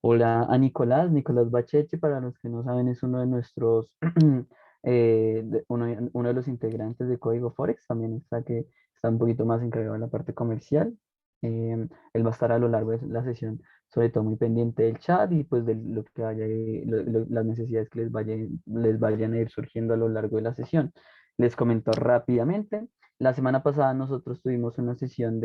Hola a Nicolás, Nicolás Bachechi, para los que no saben, es uno de nuestros, uno de los integrantes de Código Forex, también está que está un poquito más encargado de la parte comercial. Él va a estar a lo largo de la sesión, sobre todo muy pendiente del chat y pues de lo que vaya, las necesidades que les vayan a ir surgiendo a lo largo de la sesión. Les comento rápidamente. La semana pasada nosotros tuvimos una sesión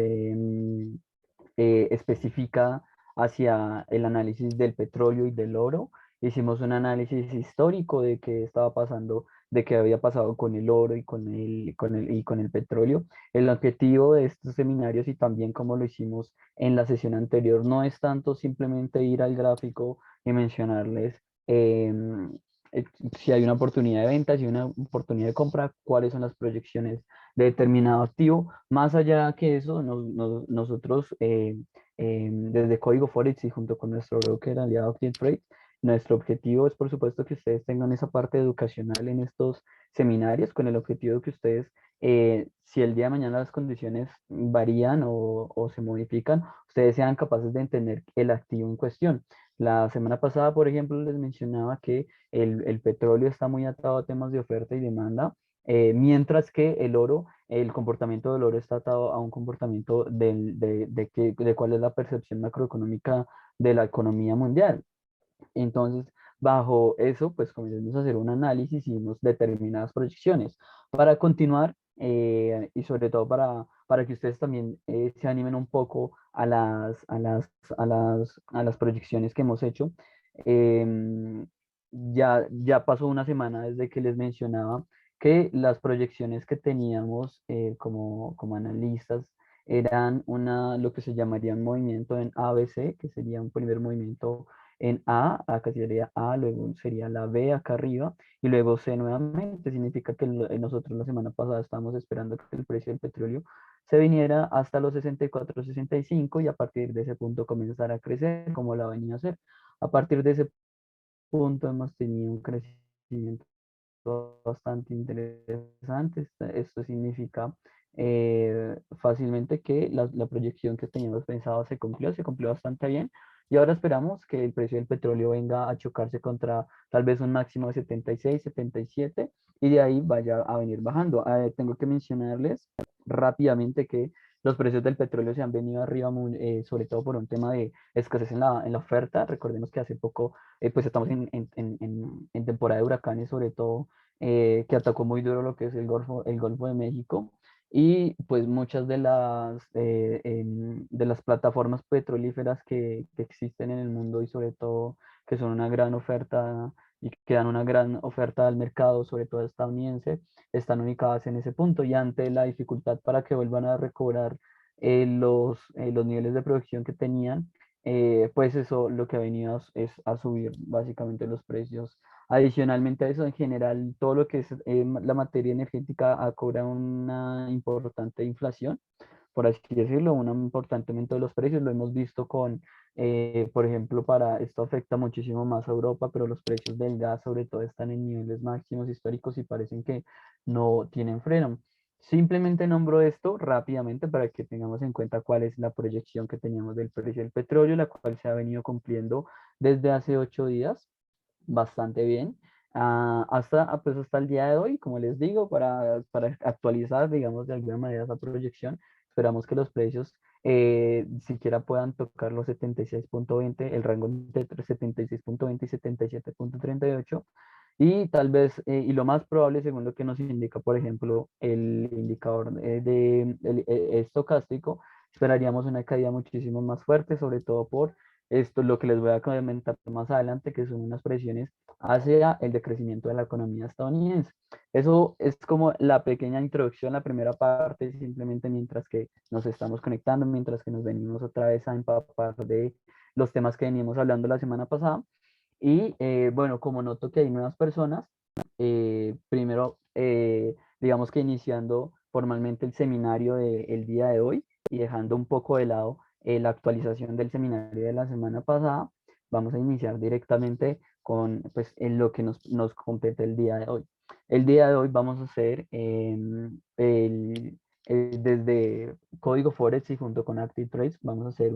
específica hacia el análisis del petróleo y del oro. Hicimos un análisis histórico de qué estaba pasando, de qué había pasado con el oro y con el petróleo. El objetivo de estos seminarios y también como lo hicimos en la sesión anterior no es tanto simplemente ir al gráfico y mencionarles eh, si hay una oportunidad de venta, si hay una oportunidad de compra, cuáles son las proyecciones de determinado activo. Más allá que eso, nosotros desde Código Forex y junto con nuestro broker aliado Trade, nuestro objetivo es, por supuesto, que ustedes tengan esa parte educacional en estos seminarios, con el objetivo de que ustedes, si el día de mañana las condiciones varían o se modifican, ustedes sean capaces de entender el activo en cuestión. La semana pasada, por ejemplo, les mencionaba que el petróleo está muy atado a temas de oferta y demanda, mientras que el oro, el comportamiento del oro está atado a un comportamiento de cuál es la percepción macroeconómica de la economía mundial. Entonces, bajo eso, pues comenzamos a hacer un análisis y unas determinadas proyecciones. Para continuar, y sobre todo para que ustedes también se animen un poco a las proyecciones que hemos hecho, ya pasó una semana desde que les mencionaba que las proyecciones que teníamos como analistas eran lo que se llamaría un movimiento en ABC, que sería un primer movimiento en A, acá sería A, luego sería la B acá arriba, y luego C nuevamente. Significa que nosotros la semana pasada estábamos esperando que el precio del petróleo se viniera hasta los 64, 65 y a partir de ese punto comenzara a crecer como la venía a hacer. A partir de ese punto hemos tenido un crecimiento bastante interesante. Esto significa fácilmente que la proyección que teníamos pensado se cumplió bastante bien. Y ahora esperamos que el precio del petróleo venga a chocarse contra tal vez un máximo de 76, 77 y de ahí vaya a venir bajando. Tengo que mencionarles rápidamente que los precios del petróleo se han venido arriba, sobre todo por un tema de escasez en la oferta. Recordemos que hace poco, pues estamos en temporada de huracanes, sobre todo que atacó muy duro lo que es el Golfo de México. Y pues muchas de las plataformas petrolíferas que existen en el mundo y sobre todo que son una gran oferta y que dan una gran oferta al mercado, sobre todo estadounidense, están ubicadas en ese punto y ante la dificultad para que vuelvan a recobrar los niveles de producción que tenían, pues eso lo que ha venido es a subir básicamente los precios. Adicionalmente a eso, en general, todo lo que es la materia energética cobra una importante inflación, por así decirlo, un importante aumento de los precios. Lo hemos visto por ejemplo, esto afecta muchísimo más a Europa, pero los precios del gas sobre todo están en niveles máximos históricos y parecen que no tienen freno. Simplemente nombro esto rápidamente para que tengamos en cuenta cuál es la proyección que teníamos del precio del petróleo, la cual se ha venido cumpliendo desde hace 8 días bastante bien. Pues hasta el día de hoy, como les digo, para actualizar, digamos, de alguna manera esa proyección, esperamos que los precios siquiera puedan tocar los 76,20, el rango entre 76,20 y 77,38. Y tal vez, y lo más probable, según lo que nos indica, por ejemplo, el indicador estocástico, esperaríamos una caída muchísimo más fuerte, sobre todo por esto, lo que les voy a comentar más adelante, que son unas presiones hacia el decrecimiento de la economía estadounidense. Eso es como la pequeña introducción, la primera parte, simplemente mientras que nos estamos conectando, mientras que nos venimos otra vez a empapar de los temas que veníamos hablando la semana pasada. Y bueno, como noto que hay nuevas personas, primero, digamos que iniciando formalmente el seminario del día de hoy y dejando un poco de lado la actualización del seminario de la semana pasada, vamos a iniciar directamente con pues, en lo que nos compete el día de hoy. El día de hoy vamos a hacer desde Código Forex y junto con Active Trades, vamos a hacer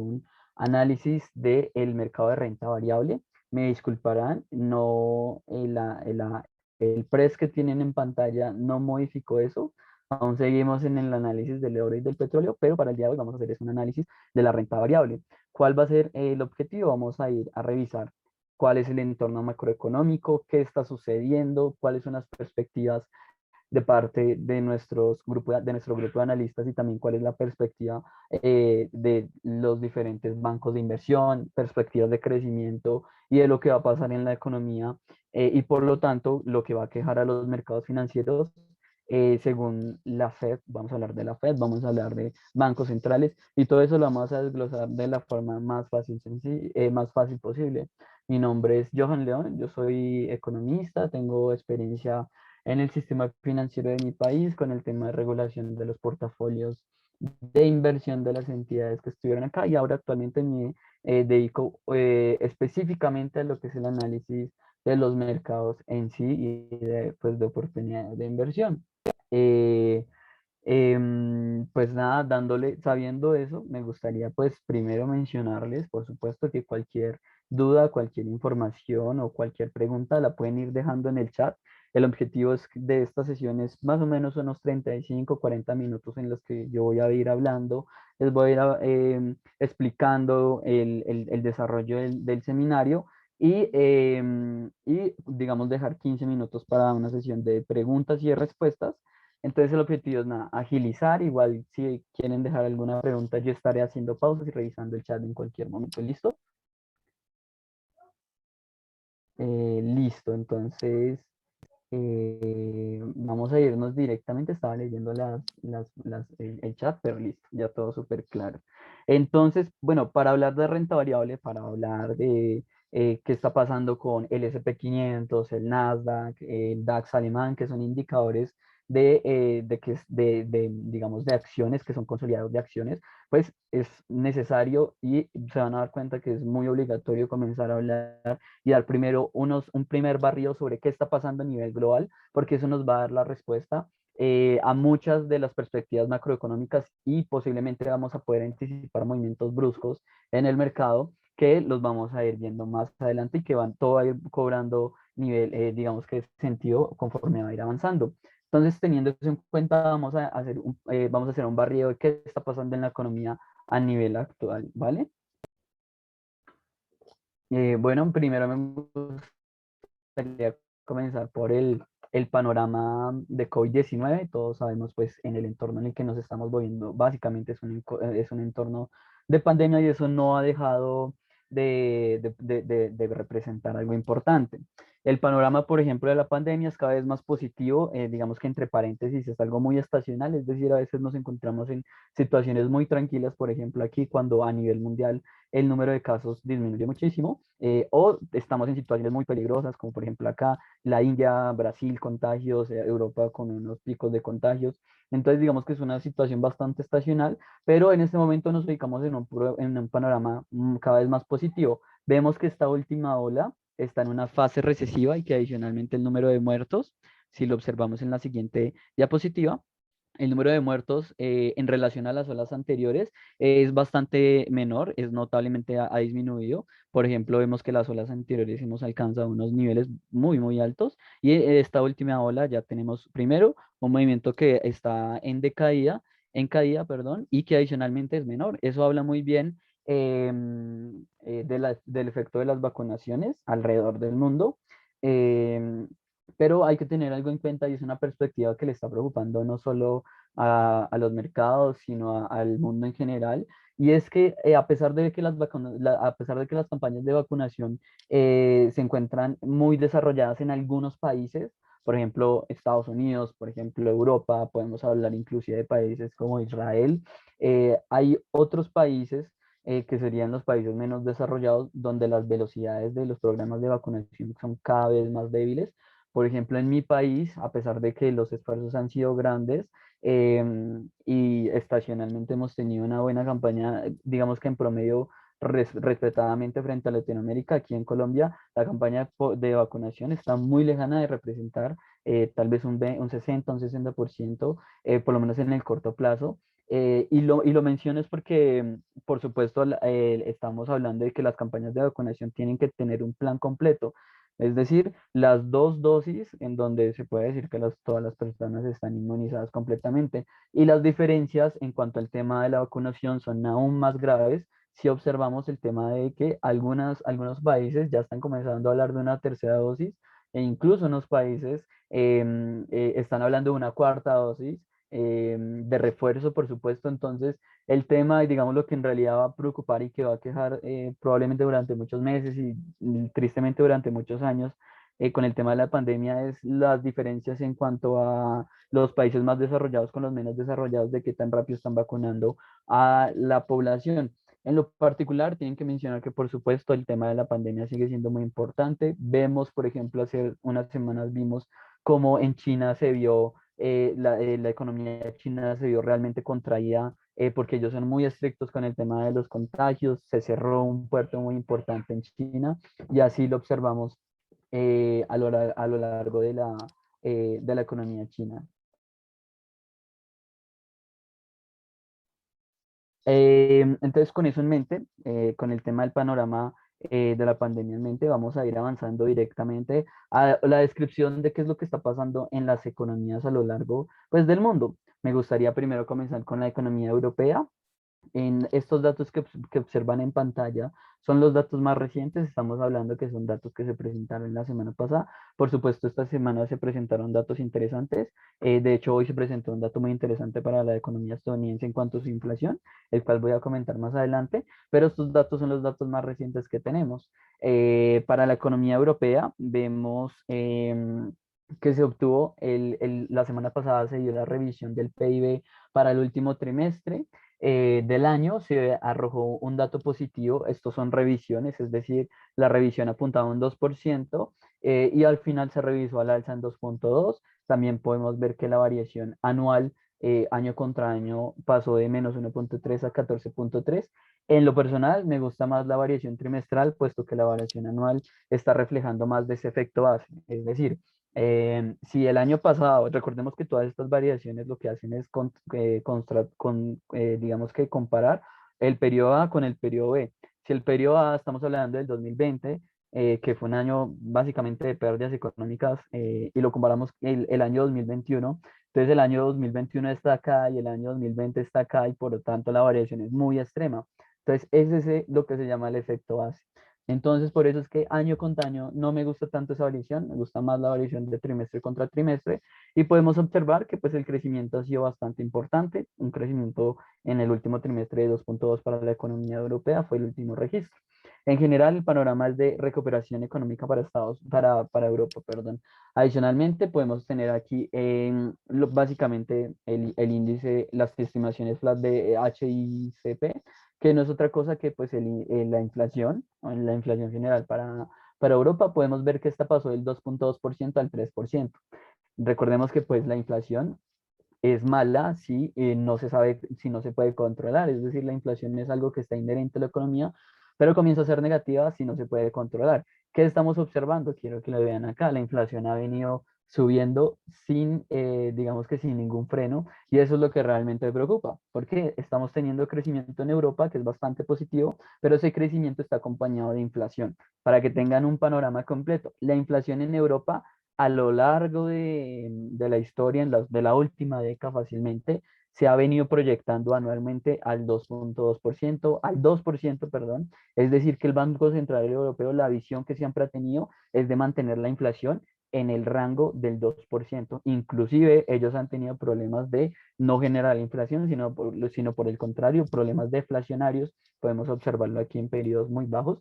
análisis del mercado de renta variable. Me disculparán, no, el press que tienen en pantalla no modificó eso. Aún seguimos en el análisis del oro y del petróleo, pero para el día de hoy vamos a hacer es un análisis de la renta variable. ¿Cuál va a ser el objetivo? Vamos a ir a revisar cuál es el entorno macroeconómico, qué está sucediendo, cuáles son las perspectivas de parte de, de nuestro grupo de analistas y también cuál es la perspectiva de los diferentes bancos de inversión, perspectivas de crecimiento y de lo que va a pasar en la economía y por lo tanto lo que va a quejar a los mercados financieros. Según la Fed, vamos a hablar de la Fed, vamos a hablar de bancos centrales y todo eso lo vamos a desglosar de la forma más fácil, más fácil posible. Mi nombre es Johan León, yo soy economista, tengo experiencia en el sistema financiero de mi país con el tema de regulación de los portafolios de inversión de las entidades que estuvieron acá y ahora actualmente me dedico específicamente a lo que es el análisis de los mercados en sí y de, pues, de oportunidades de inversión. Eh, pues nada, sabiendo eso, me gustaría pues primero mencionarles, por supuesto, que cualquier duda, cualquier información o cualquier pregunta la pueden ir dejando en el chat. El objetivo de esta sesión es más o menos unos 35, 40 minutos en los que yo voy a ir hablando, les voy a ir explicando el desarrollo del seminario y digamos dejar 15 minutos para una sesión de preguntas y de respuestas. Entonces el objetivo es nada, agilizar, igual si quieren dejar alguna pregunta, yo estaré haciendo pausas y revisando el chat en cualquier momento. ¿Listo? Listo, entonces vamos a irnos directamente, estaba leyendo el chat, pero listo, ya todo súper claro. Entonces, bueno, para hablar de renta variable, para hablar de qué está pasando con el S&P 500, el Nasdaq, el DAX alemán, que son indicadores digamos, de acciones, que son consolidados de acciones, pues es necesario y se van a dar cuenta que es muy obligatorio comenzar a hablar y dar primero un primer barrido sobre qué está pasando a nivel global, porque eso nos va a dar la respuesta a muchas de las perspectivas macroeconómicas y posiblemente vamos a poder anticipar movimientos bruscos en el mercado que los vamos a ir viendo más adelante y que van todo a ir cobrando nivel, digamos que sentido conforme va a ir avanzando. Entonces, teniendo eso en cuenta, vamos a hacer un barrido de qué está pasando en la economía a nivel actual, ¿vale? Bueno, primero me gustaría comenzar por el panorama de COVID-19. Todos sabemos, pues, en el entorno en el que nos estamos moviendo, básicamente es un entorno de pandemia y eso no ha dejado de representar algo importante. El panorama, por ejemplo, de la pandemia es cada vez más positivo, digamos que entre paréntesis es algo muy estacional, es decir, a veces nos encontramos en situaciones muy tranquilas, por ejemplo, aquí cuando a nivel mundial el número de casos disminuye muchísimo, o estamos en situaciones muy peligrosas, como por ejemplo acá, la India, Brasil, contagios, Europa con unos picos de contagios. Entonces, digamos que es una situación bastante estacional, pero en este momento nos ubicamos en un panorama cada vez más positivo. Vemos que esta última ola está en una fase recesiva y que adicionalmente el número de muertos, si lo observamos en la siguiente diapositiva, el número de muertos en relación a las olas anteriores es bastante menor, es notablemente ha disminuido. Por ejemplo, vemos que las olas anteriores hemos alcanzado unos niveles muy, muy altos y esta última ola ya tenemos primero un movimiento que está en caída, perdón, y que adicionalmente es menor. Eso habla muy bien del efecto de las vacunaciones alrededor del mundo. em, pero hay que tener algo en cuenta y es una perspectiva que le está preocupando no solo a los mercados, sino al mundo en general. Y es que a pesar de que a pesar de que las campañas de vacunación se encuentran muy desarrolladas en algunos países, por ejemplo, Estados Unidos, por ejemplo, Europa, podemos hablar inclusive de países como Israel, hay otros países que serían los países menos desarrollados, donde las velocidades de los programas de vacunación son cada vez más débiles. Por ejemplo, en mi país, a pesar de que los esfuerzos han sido grandes y estacionalmente hemos tenido una buena campaña, digamos que en promedio respetadamente frente a Latinoamérica, aquí en Colombia, la campaña de vacunación está muy lejana de representar tal vez un 60, un 60%, por lo menos en el corto plazo. Y lo menciono es porque, por supuesto, estamos hablando de que las campañas de vacunación tienen que tener un plan completo. Es decir, las dos dosis en donde se puede decir que todas las personas están inmunizadas completamente. Y las diferencias en cuanto al tema de la vacunación son aún más graves si observamos el tema de que algunos países ya están comenzando a hablar de una tercera dosis e incluso unos países están hablando de una cuarta dosis de refuerzo, por supuesto. Entonces, el tema, y digamos lo que en realidad va a preocupar y que va a quejar probablemente durante muchos meses y tristemente durante muchos años con el tema de la pandemia es las diferencias en cuanto a los países más desarrollados con los menos desarrollados, de qué tan rápido están vacunando a la población. En lo particular, tienen que mencionar que, por supuesto, el tema de la pandemia sigue siendo muy importante. Vemos, por ejemplo, hace unas semanas vimos cómo en China se vio, la economía china se vio realmente contraída porque ellos son muy estrictos con el tema de los contagios. Se cerró un puerto muy importante en China y así lo observamos a lo largo de la economía china. Entonces, con eso en mente, con el tema del panorama de la pandemia en mente, vamos a ir avanzando directamente a la descripción de qué es lo que está pasando en las economías a lo largo, pues, del mundo. Me gustaría primero comenzar con la economía europea. En estos datos que observan en pantalla son los datos más recientes. Estamos hablando que son datos que se presentaron la semana pasada. Por supuesto, esta semana se presentaron datos interesantes. De hecho, hoy se presentó un dato muy interesante para la economía estadounidense en cuanto a su inflación, el cual voy a comentar más adelante, pero estos datos son los datos más recientes que tenemos. Para la economía europea, vemos que se obtuvo la semana pasada, se dio la revisión del PIB para el último trimestre del año. Se arrojó un dato positivo. Estos son revisiones, es decir, la revisión apuntaba a un 2% y al final se revisó al alza en 2,2. También podemos ver que la variación anual, año contra año, pasó de -1,3 a 14,3. En lo personal, me gusta más la variación trimestral, puesto que la variación anual está reflejando más de ese efecto base. Es decir, si el año pasado, recordemos que todas estas variaciones lo que hacen es digamos que comparar el periodo A con el periodo B. Si el periodo A estamos hablando del 2020, que fue un año básicamente de pérdidas económicas, y lo comparamos el año 2021, entonces el año 2021 está acá y el año 2020 está acá y por lo tanto la variación es muy extrema. Entonces ese es lo que se llama el efecto base. Entonces, por eso es que año con año no me gusta tanto esa variación, me gusta más la variación de trimestre contra trimestre y podemos observar que pues el crecimiento ha sido bastante importante, un crecimiento en el último trimestre de 2,2 para la economía europea, fue el último registro. En general, el panorama es de recuperación económica para Europa, perdón. Adicionalmente, podemos tener aquí básicamente el índice, las estimaciones flat de HICP, que no es otra cosa que pues la inflación, o la inflación general para Europa. Podemos ver que esta pasó del 2,2% al 3%. Recordemos que pues la inflación es mala si no se sabe, si no se puede controlar. Es decir, la inflación es algo que está inherente a la economía, pero comienza a ser negativa si no se puede controlar. ¿Qué estamos observando? Quiero que lo vean acá. La inflación ha venido subiendo sin, digamos que sin ningún freno, y eso es lo que realmente me preocupa, porque estamos teniendo crecimiento en Europa, que es bastante positivo, pero ese crecimiento está acompañado de inflación. Para que tengan un panorama completo, la inflación en Europa a lo largo de la historia, de la última década fácilmente, se ha venido proyectando anualmente al 2%, perdón. Es decir, que el Banco Central Europeo, la visión que siempre ha tenido es de mantener la inflación en el rango del 2%. Inclusive ellos han tenido problemas de no generar inflación, sino por el contrario, problemas deflacionarios. Podemos observarlo aquí en periodos muy bajos.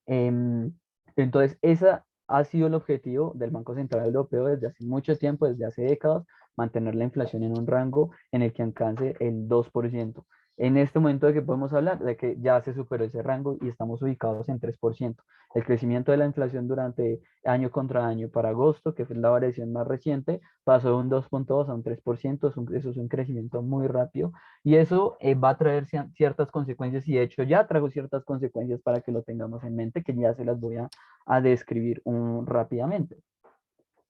Entonces, esa ha sido el objetivo del Banco Central Europeo desde hace mucho tiempo, desde hace décadas, mantener la inflación en un rango en el que alcance el 2%. En este momento de que podemos hablar de que ya se superó ese rango y estamos ubicados en 3%. El crecimiento de la inflación durante año contra año para agosto, que fue la variación más reciente, pasó de un 2,2 a un 3%. Eso es un crecimiento muy rápido y eso va a traer ciertas consecuencias, y de hecho ya trajo ciertas consecuencias para que lo tengamos en mente, que ya se las voy a describir rápidamente.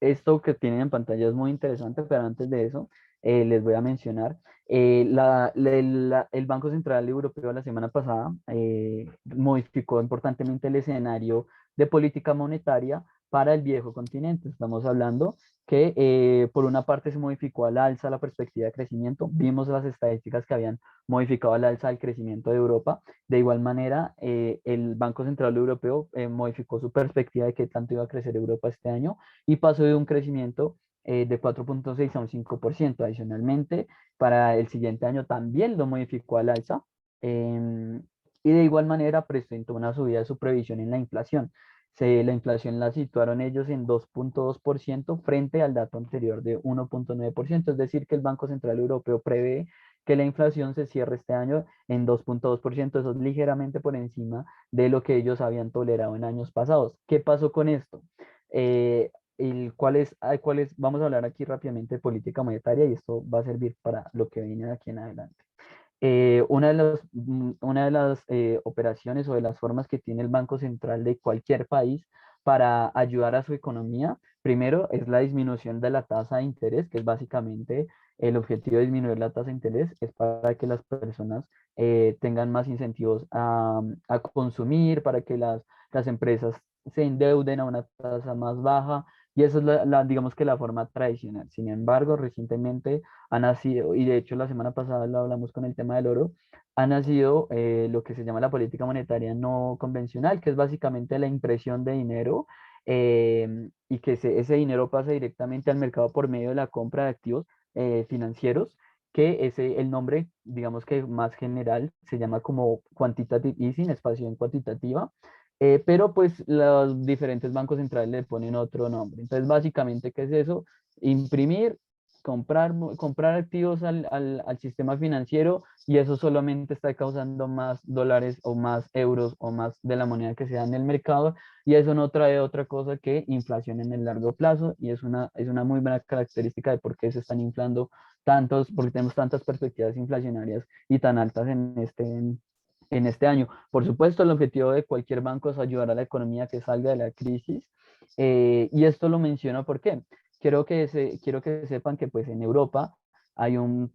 esto que tienen en pantalla es muy interesante, pero antes de eso les voy a mencionar, el Banco Central Europeo la semana pasada modificó importantemente el escenario de política monetaria para el viejo continente. Estamos hablando que por una parte se modificó al alza la perspectiva de crecimiento, vimos las estadísticas que habían modificado al alza el crecimiento de Europa. De igual manera, el Banco Central Europeo modificó su perspectiva de qué tanto iba a crecer Europa este año y pasó de un crecimiento de 4,6 a un 5%. Adicionalmente, para el siguiente año también lo modificó al alza, em, y de igual manera presentó una subida de su previsión en la inflación. La inflación la situaron ellos en 2,2% frente al dato anterior de 1,9%. Es decir, que el Banco Central Europeo prevé que la inflación se cierre este año en 2,2%. Eso es ligeramente por encima de lo que ellos habían tolerado en años pasados. ¿Qué pasó con esto? Vamos a hablar aquí rápidamente de política monetaria y esto va a servir para lo que viene de aquí en adelante. Una de las operaciones o de las formas que tiene el Banco Central de cualquier país para ayudar a su economía, primero es la disminución de la tasa de interés, que es básicamente el objetivo de disminuir la tasa de interés, es para que las personas tengan más incentivos a consumir, para que las empresas se endeuden a una tasa más baja, y esa es digamos que la forma tradicional. Sin embargo, recientemente ha nacido, y de hecho la semana pasada lo hablamos con el tema del oro, ha nacido lo que se llama la política monetaria no convencional, que es básicamente la impresión de dinero, y que ese dinero pasa directamente al mercado por medio de la compra de activos financieros, que el nombre, digamos que más general, se llama como quantitative easing, expansión cuantitativa, pero pues los diferentes bancos centrales le ponen otro nombre. Entonces, básicamente, ¿qué es eso? Imprimir, comprar activos al sistema financiero, y eso solamente está causando más dólares o más euros o más de la moneda que sea en el mercado, y eso no trae otra cosa que inflación en el largo plazo, y es una muy buena característica de por qué se están inflando tantos, porque tenemos tantas perspectivas inflacionarias y tan altas en este año. Por supuesto, el objetivo de cualquier banco es ayudar a la economía que salga de la crisis, y esto lo menciono porque quiero que sepan que pues en Europa el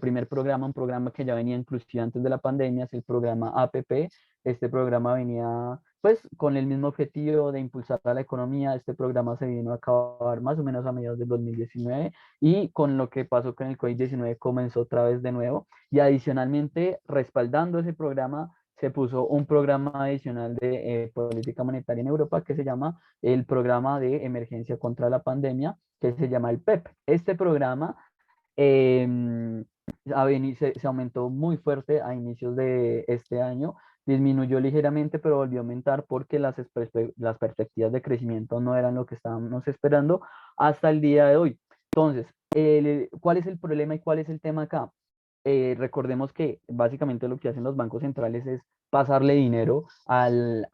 primer programa, un programa que ya venía inclusive antes de la pandemia, es el programa APP. Este programa venía pues con el mismo objetivo de impulsar a la economía. Este programa se vino a acabar más o menos a mediados del 2019, y con lo que pasó con el COVID-19 comenzó otra vez de nuevo, y adicionalmente respaldando ese programa se puso un programa adicional de política monetaria en Europa que se llama el programa de emergencia contra la pandemia, que se llama el PEP. Este programa eh, se aumentó muy fuerte a inicios de este año, disminuyó ligeramente, pero volvió a aumentar porque las perspectivas de crecimiento no eran lo que estábamos esperando hasta el día de hoy. Entonces, ¿cuál es el problema y cuál es el tema acá? Recordemos que básicamente lo que hacen los bancos centrales es pasarle dinero al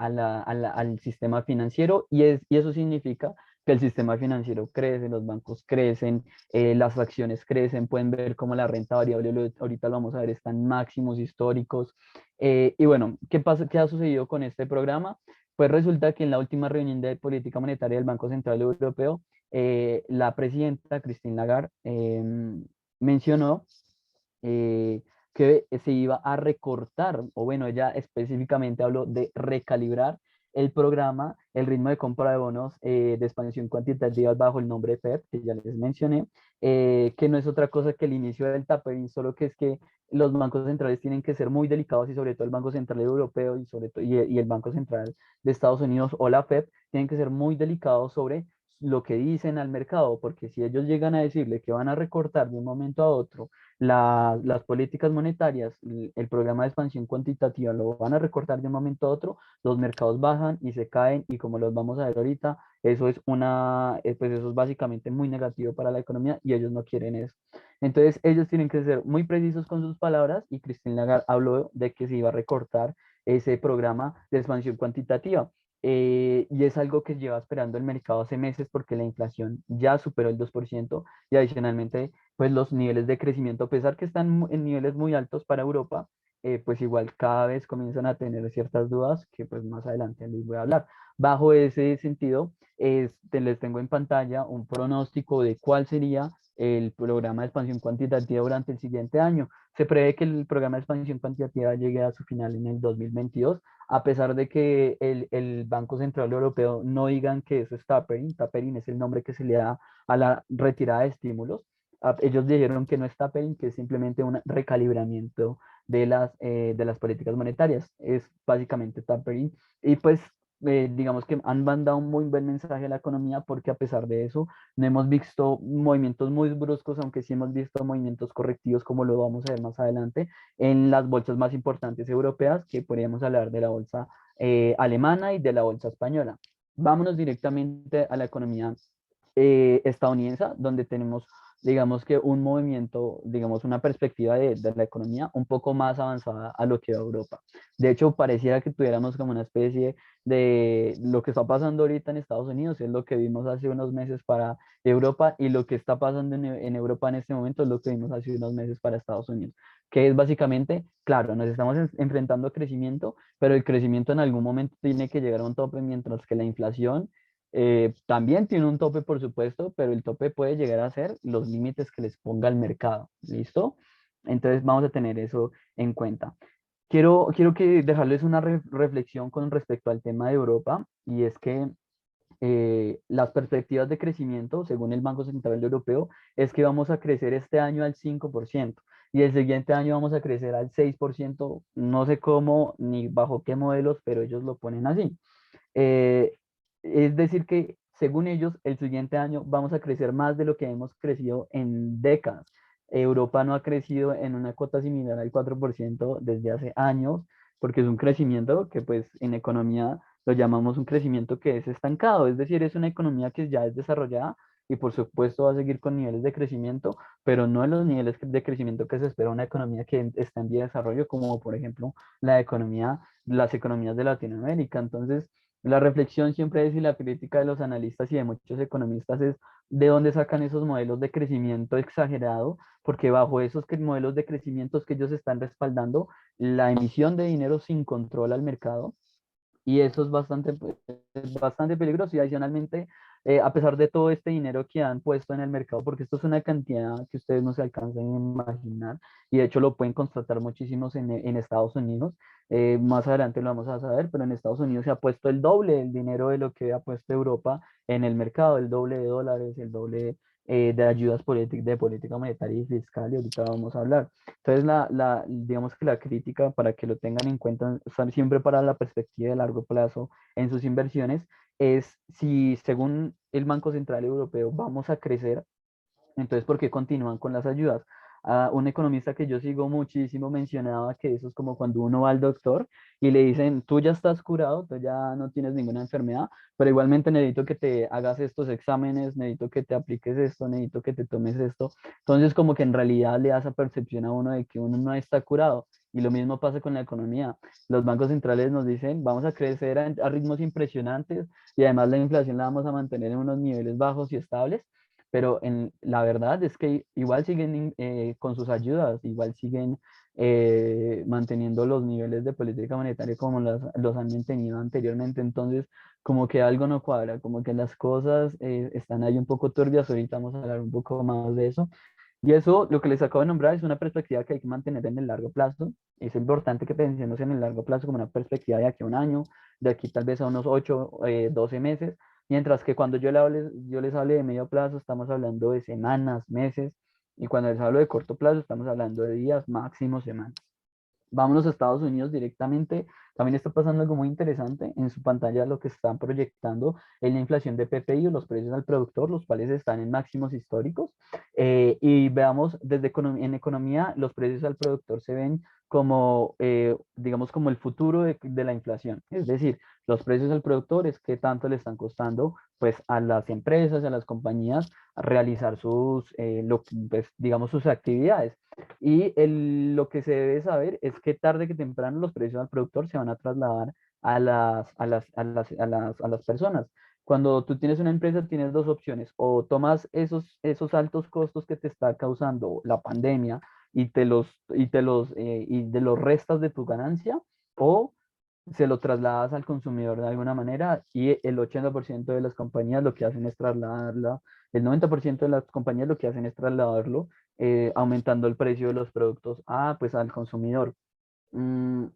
sistema financiero, y eso significa que el sistema financiero crece, los bancos crecen, las acciones crecen, pueden ver cómo la renta variable, ahorita lo vamos a ver, está en máximos históricos. Y bueno, ¿qué pasa, qué ha sucedido con este programa? Pues resulta que en la última reunión de política monetaria del Banco Central Europeo, la presidenta Christine Lagarde mencionó que se iba a recortar, o bueno, ella específicamente habló de recalibrar el programa, el ritmo de compra de bonos de expansión cuantitativa bajo el nombre PEP, que ya les mencioné, que no es otra cosa que el inicio del tapering, solo que es que los bancos centrales tienen que ser muy delicados, y sobre todo el Banco Central Europeo y el Banco Central de Estados Unidos o la Fed tienen que ser muy delicados sobre lo que dicen al mercado, porque si ellos llegan a decirle que van a recortar de un momento a otro las políticas monetarias, el programa de expansión cuantitativa lo van a recortar de un momento a otro, los mercados bajan y se caen, y como los vamos a ver ahorita, pues eso es básicamente muy negativo para la economía, y ellos no quieren eso. Entonces ellos tienen que ser muy precisos con sus palabras, y Christine Lagarde habló de que se iba a recortar ese programa de expansión cuantitativa. Y es algo que lleva esperando el mercado hace meses, porque la inflación ya superó el 2%, y adicionalmente pues los niveles de crecimiento, a pesar que están en niveles muy altos para Europa, pues igual cada vez comienzan a tener ciertas dudas que pues más adelante les voy a hablar. Bajo ese sentido, les tengo en pantalla un pronóstico de cuál sería el programa de expansión cuantitativa durante el siguiente año. Se prevé que el programa de expansión cuantitativa llegue a su final en el 2022, a pesar de que el Banco Central Europeo no digan que eso es tapering. Tapering es el nombre que se le da a la retirada de estímulos. Ellos dijeron que no es tapering, que es simplemente un recalibramiento de las políticas monetarias. Es básicamente tapering. Y pues digamos que han mandado un muy buen mensaje a la economía, porque a pesar de eso no hemos visto movimientos muy bruscos, aunque sí hemos visto movimientos correctivos, como lo vamos a ver más adelante, en las bolsas más importantes europeas, que podríamos hablar de la bolsa alemana y de la bolsa española. Vámonos directamente a la economía estadounidense, donde tenemos, digamos que un movimiento, digamos una perspectiva de la economía un poco más avanzada a lo que va Europa. De hecho, pareciera que tuviéramos como una especie de lo que está pasando ahorita en Estados Unidos, es lo que vimos hace unos meses para Europa, y lo que está pasando en Europa en este momento es lo que vimos hace unos meses para Estados Unidos, que es básicamente, claro, nos estamos enfrentando a crecimiento, pero el crecimiento en algún momento tiene que llegar a un tope, mientras que la inflación también tiene un tope, por supuesto, pero el tope puede llegar a ser los límites que les ponga el mercado. ¿Listo? Entonces vamos a tener eso en cuenta. Quiero que dejarles una reflexión con respecto al tema de Europa, y es que las perspectivas de crecimiento, según el Banco Central Europeo, es que vamos a crecer este año al 5% y el siguiente año vamos a crecer al 6%. No sé cómo ni bajo qué modelos, pero ellos lo ponen así. Eh, es decir, que según ellos, el siguiente año vamos a crecer más de lo que hemos crecido en décadas. Europa no ha crecido en una cuota similar al 4% desde hace años, porque es un crecimiento que pues en economía lo llamamos un crecimiento que es estancado, es decir, es una economía que ya es desarrollada y por supuesto va a seguir con niveles de crecimiento, pero no en los niveles de crecimiento que se espera una economía que está en vía de desarrollo, como por ejemplo las economías de Latinoamérica. Entonces, la reflexión siempre es, y la crítica de los analistas y de muchos economistas es, de dónde sacan esos modelos de crecimiento exagerado, porque bajo esos modelos de crecimiento que ellos están respaldando la emisión de dinero sin control al mercado, y eso es bastante peligroso. Y adicionalmente, a pesar de todo este dinero que han puesto en el mercado, porque esto es una cantidad que ustedes no se alcanzan a imaginar, y de hecho lo pueden constatar muchísimos en Estados Unidos, más adelante lo vamos a saber, pero en Estados Unidos se ha puesto el doble del dinero de lo que ha puesto Europa en el mercado, el doble de dólares, el doble de ayudas de política monetaria y fiscal, y ahorita vamos a hablar. Entonces, digamos que la crítica, para que lo tengan en cuenta, siempre para la perspectiva de largo plazo en sus inversiones, es si según el Banco Central Europeo vamos a crecer, entonces, ¿por qué continúan con las ayudas? Un economista que yo sigo muchísimo mencionaba que eso es como cuando uno va al doctor y le dicen, tú ya estás curado, tú ya no tienes ninguna enfermedad, pero igualmente necesito que te hagas estos exámenes, necesito que te apliques esto, necesito que te tomes esto. Entonces, como que en realidad le da esa percepción a uno de que uno no está curado. Y lo mismo pasa con la economía. Los bancos centrales nos dicen, vamos a crecer a ritmos impresionantes, y además la inflación la vamos a mantener en unos niveles bajos y estables, pero la verdad es que igual siguen con sus ayudas, igual siguen manteniendo los niveles de política monetaria como los han mantenido anteriormente. Entonces, como que algo no cuadra, como que las cosas están ahí un poco turbias. Ahorita vamos a hablar un poco más de eso. Y eso, lo que les acabo de nombrar, es una perspectiva que hay que mantener en el largo plazo. Es importante que pensemos en el largo plazo como una perspectiva de aquí a un año, de aquí tal vez a unos 8, 12 meses, mientras que cuando yo les hable de medio plazo, estamos hablando de semanas, meses, y cuando les hablo de corto plazo, estamos hablando de días, máximo semanas. Vámonos a Estados Unidos directamente. También está pasando algo muy interesante. En su pantalla lo que están proyectando es la inflación de PPI, o los precios al productor, los cuales están en máximos históricos. Y veamos, en economía, los precios al productor se ven como, digamos, como el futuro de la inflación. Es decir, los precios al productor es qué tanto le están costando pues a las empresas, a las compañías, a realizar pues, digamos, sus actividades. Y lo que se debe saber es que tarde que temprano los precios al productor se van a trasladar a las personas. Cuando tú tienes una empresa, tienes dos opciones: o tomas esos altos costos que te está causando la pandemia y de los restas de tu ganancia, o se lo trasladas al consumidor de alguna manera, y el 80% de las compañías lo que hacen es trasladarla, el 90% de las compañías lo que hacen es trasladarlo, aumentando el precio de los productos pues al consumidor. Mm,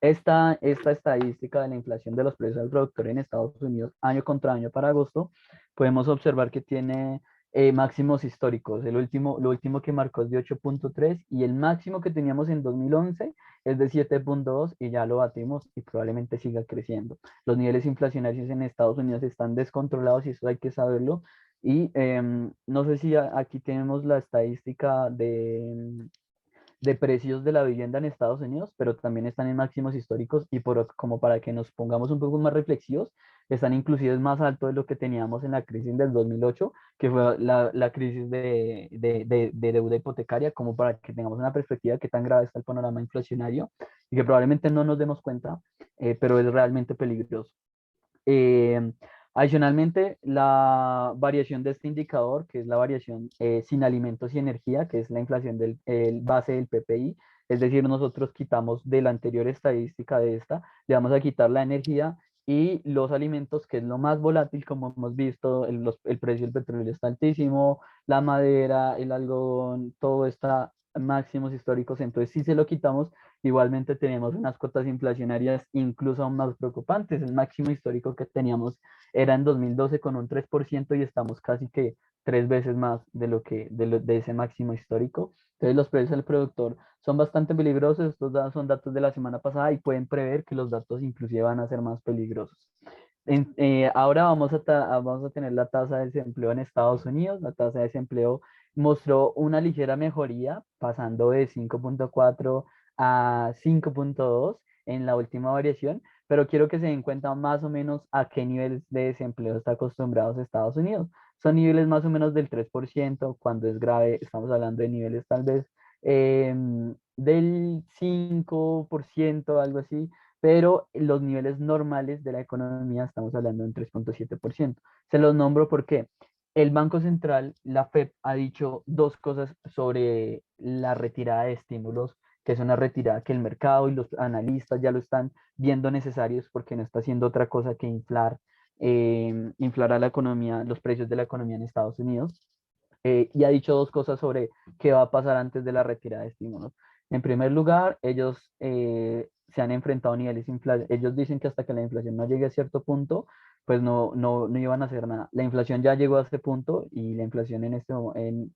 esta estadística de la inflación de los precios al productor en Estados Unidos año contra año para agosto, podemos observar que tiene máximos históricos. Lo último que marcó es de 8.3, y el máximo que teníamos en 2011 es de 7.2, y ya lo batimos y probablemente siga creciendo. Los niveles inflacionarios en Estados Unidos están descontrolados, y eso hay que saberlo. Y no sé si aquí tenemos la estadística de precios de la vivienda en Estados Unidos, pero también están en máximos históricos, y como para que nos pongamos un poco más reflexivos, están inclusive más altos de lo que teníamos en la crisis del 2008, que fue la crisis de deuda hipotecaria, como para que tengamos una perspectiva de qué tan grave está el panorama inflacionario, y que probablemente no nos demos cuenta, pero es realmente peligroso. Eh, Adicionalmente, la variación de este indicador, que es la variación sin alimentos y energía, que es la inflación del base del PPI, es decir, nosotros quitamos de la anterior estadística de esta, le vamos a quitar la energía y los alimentos, que es lo más volátil, como hemos visto, el precio del petróleo está altísimo, la madera, el algodón, todo está a máximos históricos. Entonces, si se lo quitamos, igualmente tenemos unas cotas inflacionarias incluso aún más preocupantes. El máximo histórico que teníamos era en 2012 con un 3%, y estamos casi que 3 veces más de ese máximo histórico. Entonces los precios al productor son bastante peligrosos. Estos son datos de la semana pasada, y pueden prever que los datos inclusive van a ser más peligrosos. Ahora vamos a tener la tasa de desempleo en Estados Unidos. La tasa de desempleo mostró una ligera mejoría, pasando de 5.4 a 5.2 en la última variación, pero quiero que se den cuenta más o menos a qué niveles de desempleo está acostumbrados Estados Unidos. Son niveles más o menos del 3%. Cuando es grave estamos hablando de niveles tal vez del 5%, algo así, pero los niveles normales de la economía estamos hablando de un 3.7%. Se los nombro porque el Banco Central, la Fed, ha dicho dos cosas sobre la retirada de estímulos, que es una retirada que el mercado y los analistas ya lo están viendo necesarios, porque no está haciendo otra cosa que inflar a la economía, los precios de la economía en Estados Unidos. Y ha dicho dos cosas sobre qué va a pasar antes de la retirada de estímulos. En primer lugar, ellos se han enfrentado a niveles inflacionarios. Ellos dicen que hasta que la inflación no llegue a cierto punto, pues no iban a hacer nada. La inflación ya llegó a este punto, y la inflación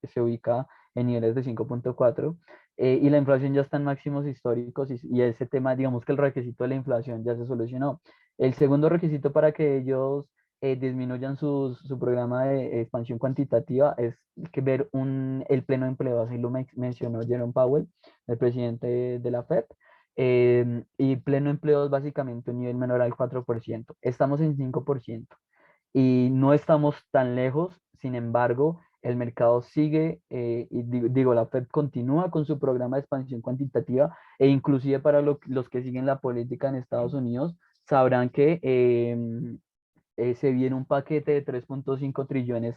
se ubica en niveles de 5.4, y la inflación ya está en máximos históricos, y ese tema, digamos que el requisito de la inflación ya se solucionó. El segundo requisito para que ellos disminuyan su programa de expansión cuantitativa es que ver el pleno empleo, así lo mencionó Jerome Powell, el presidente de la Fed. Y pleno empleo es básicamente un nivel menor al 4%. Estamos en 5%, y no estamos tan lejos. Sin embargo, el mercado sigue, digo, la Fed continúa con su programa de expansión cuantitativa, e inclusive para los que siguen la política en Estados Unidos, sabrán que se viene un paquete de 3.5 trillones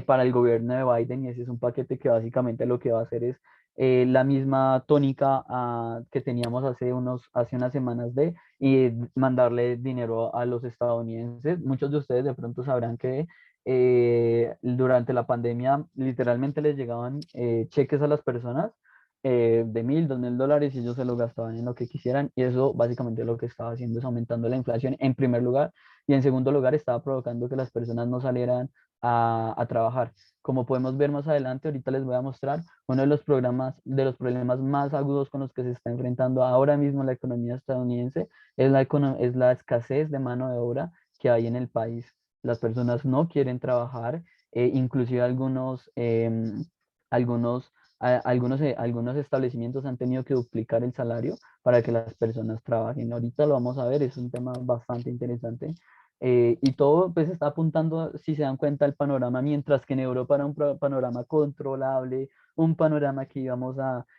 para el gobierno de Biden, y ese es un paquete que básicamente lo que va a hacer es la misma tónica que teníamos hace unas semanas, y mandarle dinero a los estadounidenses. Muchos de ustedes de pronto sabrán que durante la pandemia literalmente les llegaban cheques a las personas de 1.000, 2.000 dólares, y ellos se lo gastaban en lo que quisieran, y eso básicamente lo que estaba haciendo es aumentando la inflación en primer lugar, y en segundo lugar estaba provocando que las personas no salieran a trabajar. Como podemos ver más adelante, ahorita les voy a mostrar uno de los problemas más agudos con los que se está enfrentando ahora mismo la economía estadounidense, es la escasez de mano de obra que hay en el país. Las personas no quieren trabajar, inclusive algunos, algunos establecimientos han tenido que duplicar el salario para que las personas trabajen. Ahorita lo vamos a ver, es un tema bastante interesante. Y todo pues está apuntando, si se dan cuenta, el panorama, mientras que en Europa era un panorama controlable, un panorama que íbamos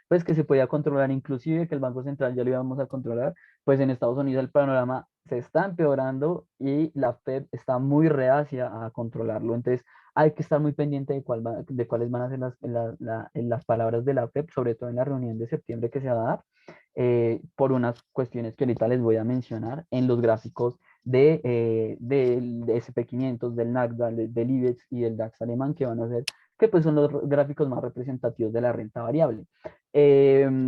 pues que se podía controlar, inclusive que el Banco Central ya lo íbamos a controlar. Pues en Estados Unidos el panorama se está empeorando, y la Fed está muy reacia a controlarlo. Entonces hay que estar muy pendiente de cuáles van a ser las palabras de la FED, sobre todo en la reunión de septiembre que se va a dar, por unas cuestiones que ahorita les voy a mencionar en los gráficos del SP500, del Nasdaq, del IBEX y del DAX alemán, que van a ser, que pues son los gráficos más representativos de la renta variable.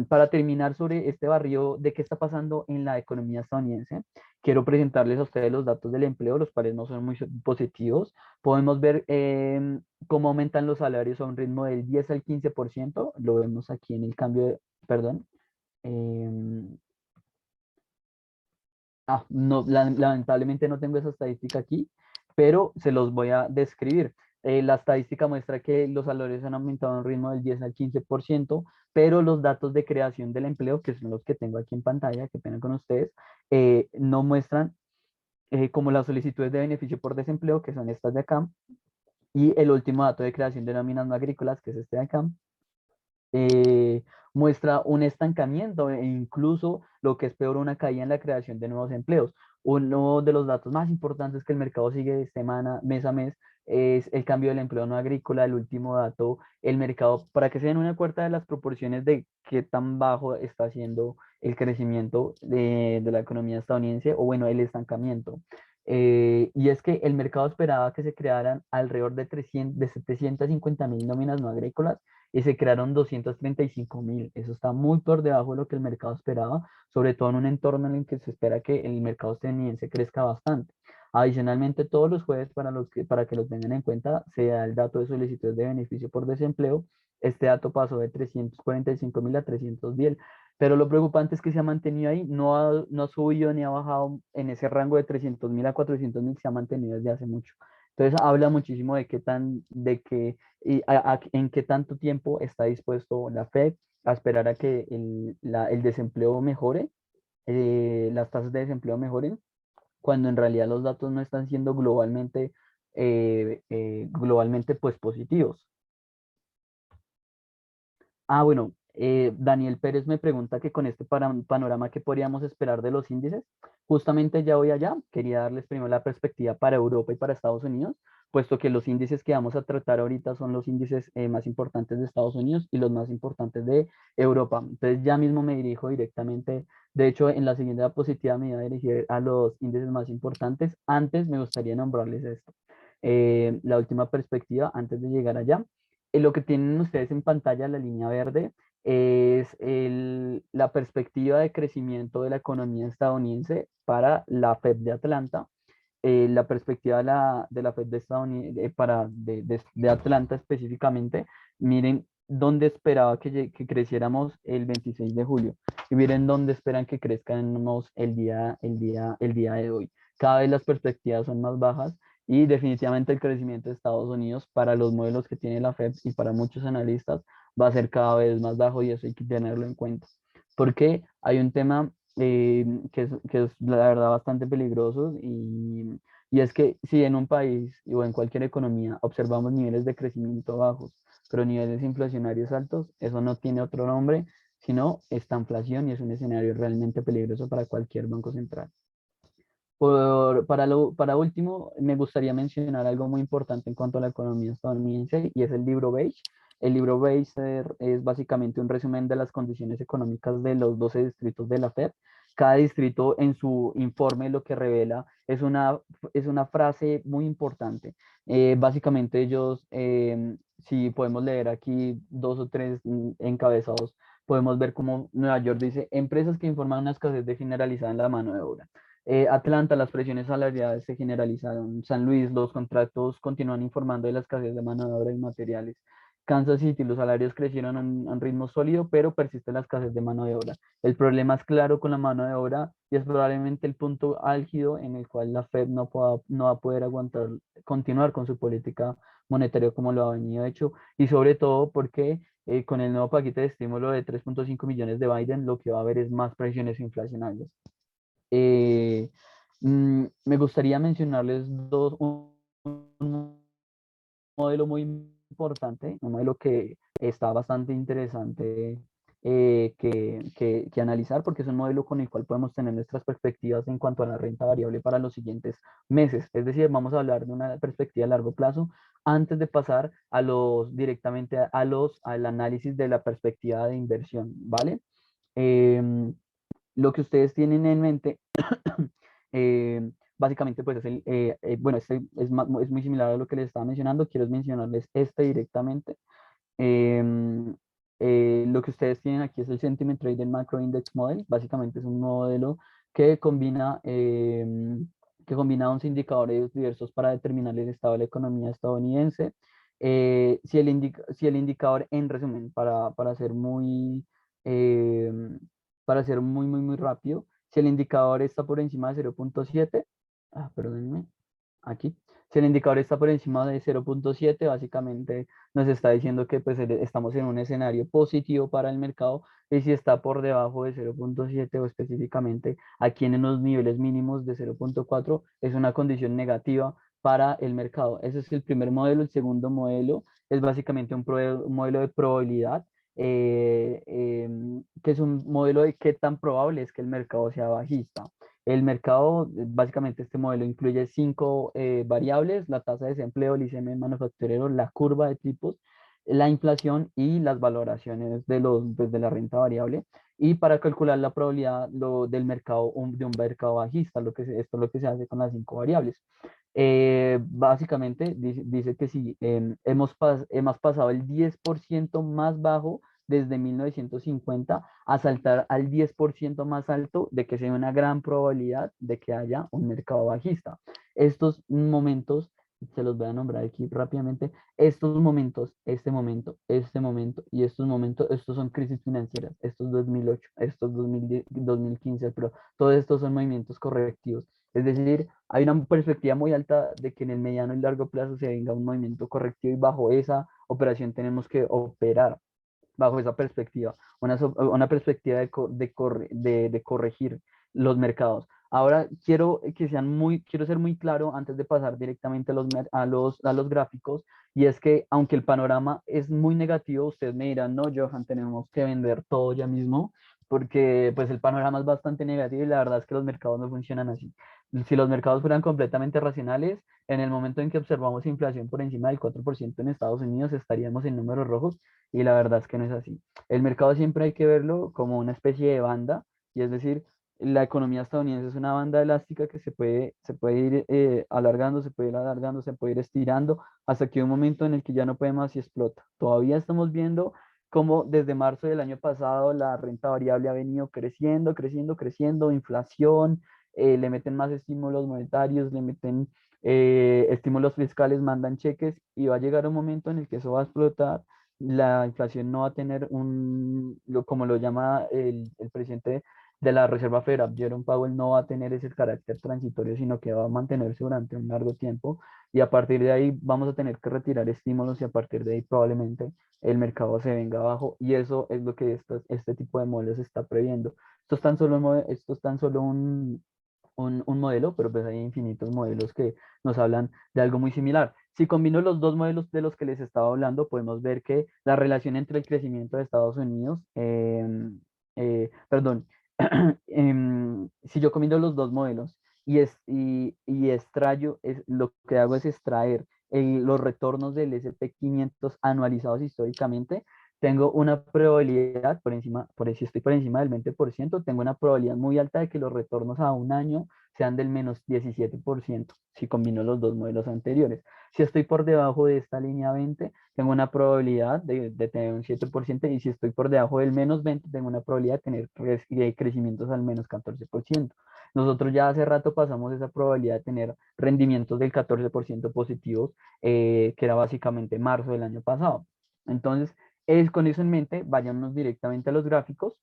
Para terminar sobre este barrio de qué está pasando en la economía estadounidense, quiero presentarles a ustedes los datos del empleo, los cuales no son muy positivos. Podemos ver cómo aumentan los salarios a un ritmo del 10 al 15%, lo vemos aquí en el cambio de, perdón. No, lamentablemente no tengo esa estadística aquí, pero se los voy a describir. La estadística muestra que los salarios han aumentado a un ritmo del 10 al 15%, pero los datos de creación del empleo, que son los que tengo aquí en pantalla, que pena con ustedes, no muestran como las solicitudes de beneficio por desempleo, que son estas de acá, y el último dato de creación de nóminas no agrícolas, que es este de acá, eh, muestra un estancamiento e incluso lo que es peor, una caída en la creación de nuevos empleos. Uno de los datos más importantes que el mercado sigue semana, mes a mes, es el cambio del empleo no agrícola. El último dato, el mercado, para que se den una cuenta de las proporciones de qué tan bajo está siendo el crecimiento de la economía estadounidense, o bueno, el estancamiento. Y es que el mercado esperaba que se crearan alrededor de 750.000 nóminas no agrícolas y se crearon 235.000. Eso está muy por debajo de lo que el mercado esperaba, sobre todo en un entorno en el que se espera que el mercado estadounidense crezca bastante. Adicionalmente, todos los jueves, para que lo tengan en cuenta, se da el dato de solicitudes de beneficio por desempleo. Este dato pasó de 345.000 a 310, pero lo preocupante es que se ha mantenido ahí, no ha subido ni ha bajado en ese rango de 300.000 a 400.000, se ha mantenido desde hace mucho. Entonces habla muchísimo en qué tanto tiempo está dispuesto la Fed a esperar a que el desempleo mejore, las tasas de desempleo mejoren, cuando en realidad los datos no están siendo globalmente pues positivos. Bueno, Daniel Pérez me pregunta que con este panorama, ¿qué podríamos esperar de los índices? Justamente ya voy allá. Quería darles primero la perspectiva para Europa y para Estados Unidos, puesto que los índices que vamos a tratar ahorita son los índices más importantes de Estados Unidos y los más importantes de Europa. Entonces ya mismo me dirijo directamente, de hecho en la siguiente diapositiva me voy a dirigir a los índices más importantes. Antes me gustaría nombrarles esto. La última perspectiva antes de llegar allá, lo que tienen ustedes en pantalla, la línea verde, es la perspectiva de crecimiento de la economía estadounidense para la Fed de Atlanta. La perspectiva de la Fed de Atlanta específicamente, miren dónde esperaba que creciéramos el 26 de julio y miren dónde esperan que crezcamos el día de hoy. Cada vez las perspectivas son más bajas y definitivamente el crecimiento de Estados Unidos para los modelos que tiene la Fed y para muchos analistas va a ser cada vez más bajo, y eso hay que tenerlo en cuenta. Porque hay un tema que es la verdad bastante peligroso, y es que si en un país o en cualquier economía observamos niveles de crecimiento bajos, pero niveles inflacionarios altos, eso no tiene otro nombre sino estanflación, y es un escenario realmente peligroso para cualquier banco central. Para último, me gustaría mencionar algo muy importante en cuanto a la economía estadounidense, y es el libro Beige. El libro Beige es básicamente un resumen de las condiciones económicas de los 12 distritos de la Fed. Cada distrito en su informe lo que revela es una frase muy importante. Básicamente ellos, si podemos leer aquí dos o tres encabezados, podemos ver cómo Nueva York dice: empresas que informan una escasez de generalizada en la mano de obra. Atlanta, las presiones salariales se generalizaron. San Luis, los contratos continúan informando de la escasez de mano de obra y materiales. Kansas City, los salarios crecieron a un ritmo sólido, pero persiste la escasez de mano de obra. El problema es claro con la mano de obra, y es probablemente el punto álgido en el cual la Fed no va a poder continuar con su política monetaria como lo ha venido hecho, y sobre todo porque con el nuevo paquete de estímulo de 3.5 millones de Biden, lo que va a haber es más presiones inflacionarias. Eh, Me gustaría mencionarles un modelo muy importante, un modelo que está bastante interesante que analizar, porque es un modelo con el cual podemos tener nuestras perspectivas en cuanto a la renta variable para los siguientes meses. Es decir, vamos a hablar de una perspectiva a largo plazo antes de pasar a directamente al análisis de la perspectiva de inversión, ¿vale? Em, lo que ustedes tienen en mente, básicamente, pues es bueno, es muy similar a lo que les estaba mencionando. Quiero mencionarles este directamente. Em, lo que ustedes tienen aquí es el Sentiment Trading Macro Index Model. Básicamente es un modelo que combina 11 indicadores diversos para determinar el estado de la economía estadounidense. Si el indicador, en resumen, para ser muy rápido, si el indicador está por encima de 0.7, perdónenme, aquí. Si el indicador está por encima de 0.7, básicamente nos está diciendo que pues estamos en un escenario positivo para el mercado, y si está por debajo de 0.7 o específicamente aquí en los niveles mínimos de 0.4, es una condición negativa para el mercado. Ese es el primer modelo. El segundo modelo es básicamente un modelo de probabilidad, que es un modelo de qué tan probable es que el mercado sea bajista. El mercado, básicamente este modelo incluye 5 variables: la tasa de desempleo, el ICM manufacturero, la curva de tipos, la inflación y las valoraciones pues, de la renta variable. Y para calcular la probabilidad del mercado, de un mercado bajista, esto es lo que se hace con las 5 variables. Básicamente dice que si hemos pasado el 10% más bajo desde 1950 a saltar al 10% más alto de que sea una gran probabilidad de que haya un mercado bajista. Estos momentos, se los voy a nombrar aquí rápidamente, estos momentos, este momento y estos momentos, estos son crisis financieras, estos 2008, estos 2010, 2015, pero todos estos son movimientos correctivos. Es decir, hay una perspectiva muy alta de que en el mediano y largo plazo se venga un movimiento correctivo, y bajo esa operación tenemos que operar bajo esa perspectiva, una perspectiva de corregir los mercados. Ahora quiero ser muy claro antes de pasar directamente a los gráficos, y es que aunque el panorama es muy negativo, ustedes me dirán: no, Johan, tenemos que vender todo ya mismo, porque pues el panorama es bastante negativo y la verdad es que los mercados no funcionan así. Si los mercados fueran completamente racionales, en el momento en que observamos inflación por encima del 4% en Estados Unidos, estaríamos en números rojos, y la verdad es que no es así. El mercado siempre hay que verlo como una especie de banda, y es decir, la economía estadounidense es una banda elástica que se puede ir alargando, se puede ir alargando, se puede ir estirando, hasta que hay un momento en el que ya no puede más y explota. Todavía estamos viendo cómo desde marzo del año pasado la renta variable ha venido creciendo, creciendo, creciendo, inflación, le meten más estímulos monetarios, le meten estímulos fiscales, mandan cheques, y va a llegar un momento en el que eso va a explotar. La inflación no va a tener como lo llama el presidente de la Reserva Federal, Jerome Powell, no va a tener ese carácter transitorio, sino que va a mantenerse durante un largo tiempo, y a partir de ahí vamos a tener que retirar estímulos, y a partir de ahí probablemente el mercado se venga abajo, y eso es lo que este tipo de modelos está previendo. Esto es tan solo un modelo, pero pues hay infinitos modelos que nos hablan de algo muy similar. Si combino los dos modelos de los que les estaba hablando, podemos ver que la relación entre el crecimiento de Estados Unidos, perdón, si yo combino los dos modelos y extrayo, lo que hago es extraer los retornos del S&P 500 anualizados históricamente, tengo una probabilidad si estoy por encima del 20%, tengo una probabilidad muy alta de que los retornos a un año sean del menos 17%, si combino los dos modelos anteriores. Si estoy por debajo de esta línea 20, tengo una probabilidad de tener un 7%, y si estoy por debajo del menos 20, tengo una probabilidad de tener crecimientos al menos 14%. Nosotros ya hace rato pasamos esa probabilidad de tener rendimientos del 14% positivos, que era básicamente marzo del año pasado. Entonces, con eso en mente, vámonos directamente a los gráficos.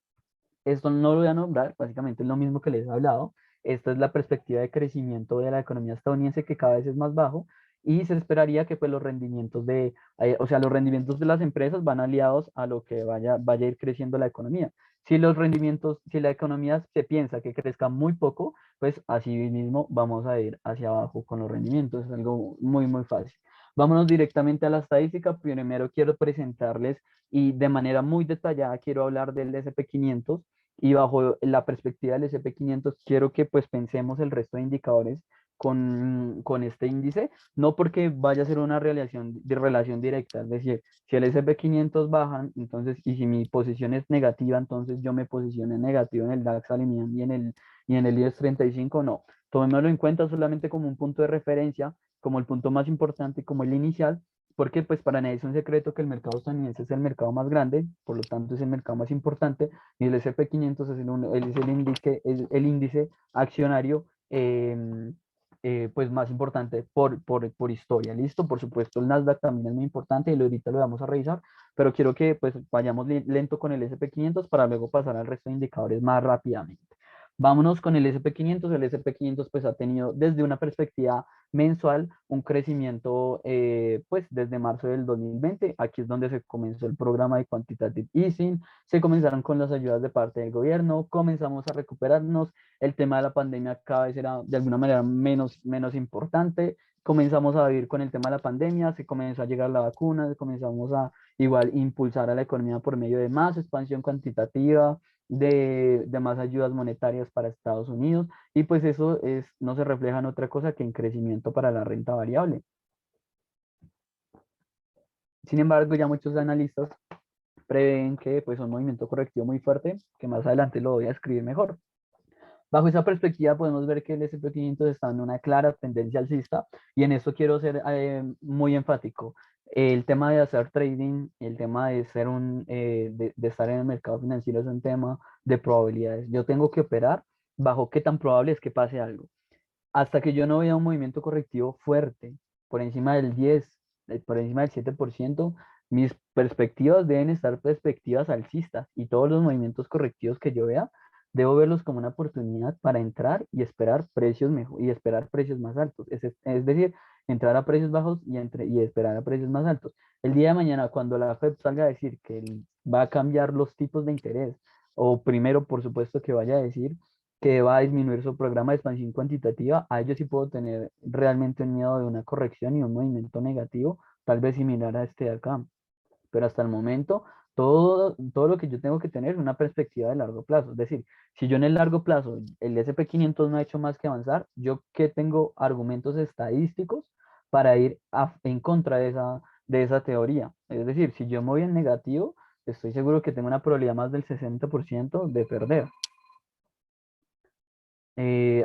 Esto no lo voy a nombrar, básicamente es lo mismo que les he hablado. Esta es la perspectiva de crecimiento de la economía estadounidense, que cada vez es más bajo, y se esperaría que pues los rendimientos de las empresas van aliados a lo que vaya a ir creciendo la economía. Si la economía se piensa que crezca muy poco, pues así mismo vamos a ir hacia abajo con los rendimientos. Es algo muy, muy fácil. Vámonos directamente a la estadística. Primero quiero presentarles y de manera muy detallada quiero hablar del S&P 500 y bajo la perspectiva del S&P 500 quiero que pues pensemos el resto de indicadores con este índice, no porque vaya a ser una relación directa, es decir, si el S&P 500 baja, entonces, y si mi posición es negativa, entonces yo me posiciono en negativo en el DAX alemán y en el IBEX 35, no. Tomémoslo en cuenta solamente como un punto de referencia, como el punto más importante, como el inicial, porque pues para nadie es un secreto que el mercado estadounidense es el mercado más grande, por lo tanto es el mercado más importante, y el S&P 500 es el índice accionario pues más importante por historia, ¿listo? Por supuesto, el Nasdaq también es muy importante y ahorita lo vamos a revisar, pero quiero que pues vayamos lento con el S&P 500 para luego pasar al resto de indicadores más rápidamente. Vámonos con el S&P 500. El S&P 500 pues ha tenido desde una perspectiva mensual un crecimiento pues desde marzo del 2020. Aquí es donde se comenzó el programa de Quantitative Easing, se comenzaron con las ayudas de parte del gobierno, comenzamos a recuperarnos, el tema de la pandemia cada vez era de alguna manera menos importante, comenzamos a vivir con el tema de la pandemia, se comenzó a llegar la vacuna, comenzamos a igual impulsar a la economía por medio de más expansión cuantitativa, de más ayudas monetarias para Estados Unidos, y pues eso no se refleja en otra cosa que en crecimiento para la renta variable. Sin embargo, ya muchos analistas prevén que pues un movimiento correctivo muy fuerte, que más adelante lo voy a escribir mejor. Bajo esa perspectiva podemos ver que el S&P 500 está en una clara tendencia alcista y en esto quiero ser muy enfático. El tema de hacer trading, el tema de, de estar en el mercado financiero es un tema de probabilidades. Yo tengo que operar bajo qué tan probable es que pase algo. Hasta que yo no vea un movimiento correctivo fuerte, por encima del 10, por encima del 7%, mis perspectivas deben estar perspectivas alcistas y todos los movimientos correctivos que yo vea, debo verlos como una oportunidad para entrar y esperar precios mejor, y esperar precios más altos. Es decir, entrar a precios bajos y esperar a precios más altos. El día de mañana, cuando la Fed salga a decir que va a cambiar los tipos de interés, o primero, por supuesto, que vaya a decir que va a disminuir su programa de expansión cuantitativa, a ello sí puedo tener realmente un miedo de una corrección y un movimiento negativo, tal vez similar a este de acá. Pero hasta el momento, todo lo que yo tengo que tener es una perspectiva de largo plazo. Es decir, si yo en el largo plazo, el S&P 500 no ha hecho más que avanzar, yo que tengo argumentos estadísticos para ir en contra de esa teoría. Es decir, si yo me voy en negativo, estoy seguro que tengo una probabilidad más del 60% de perder.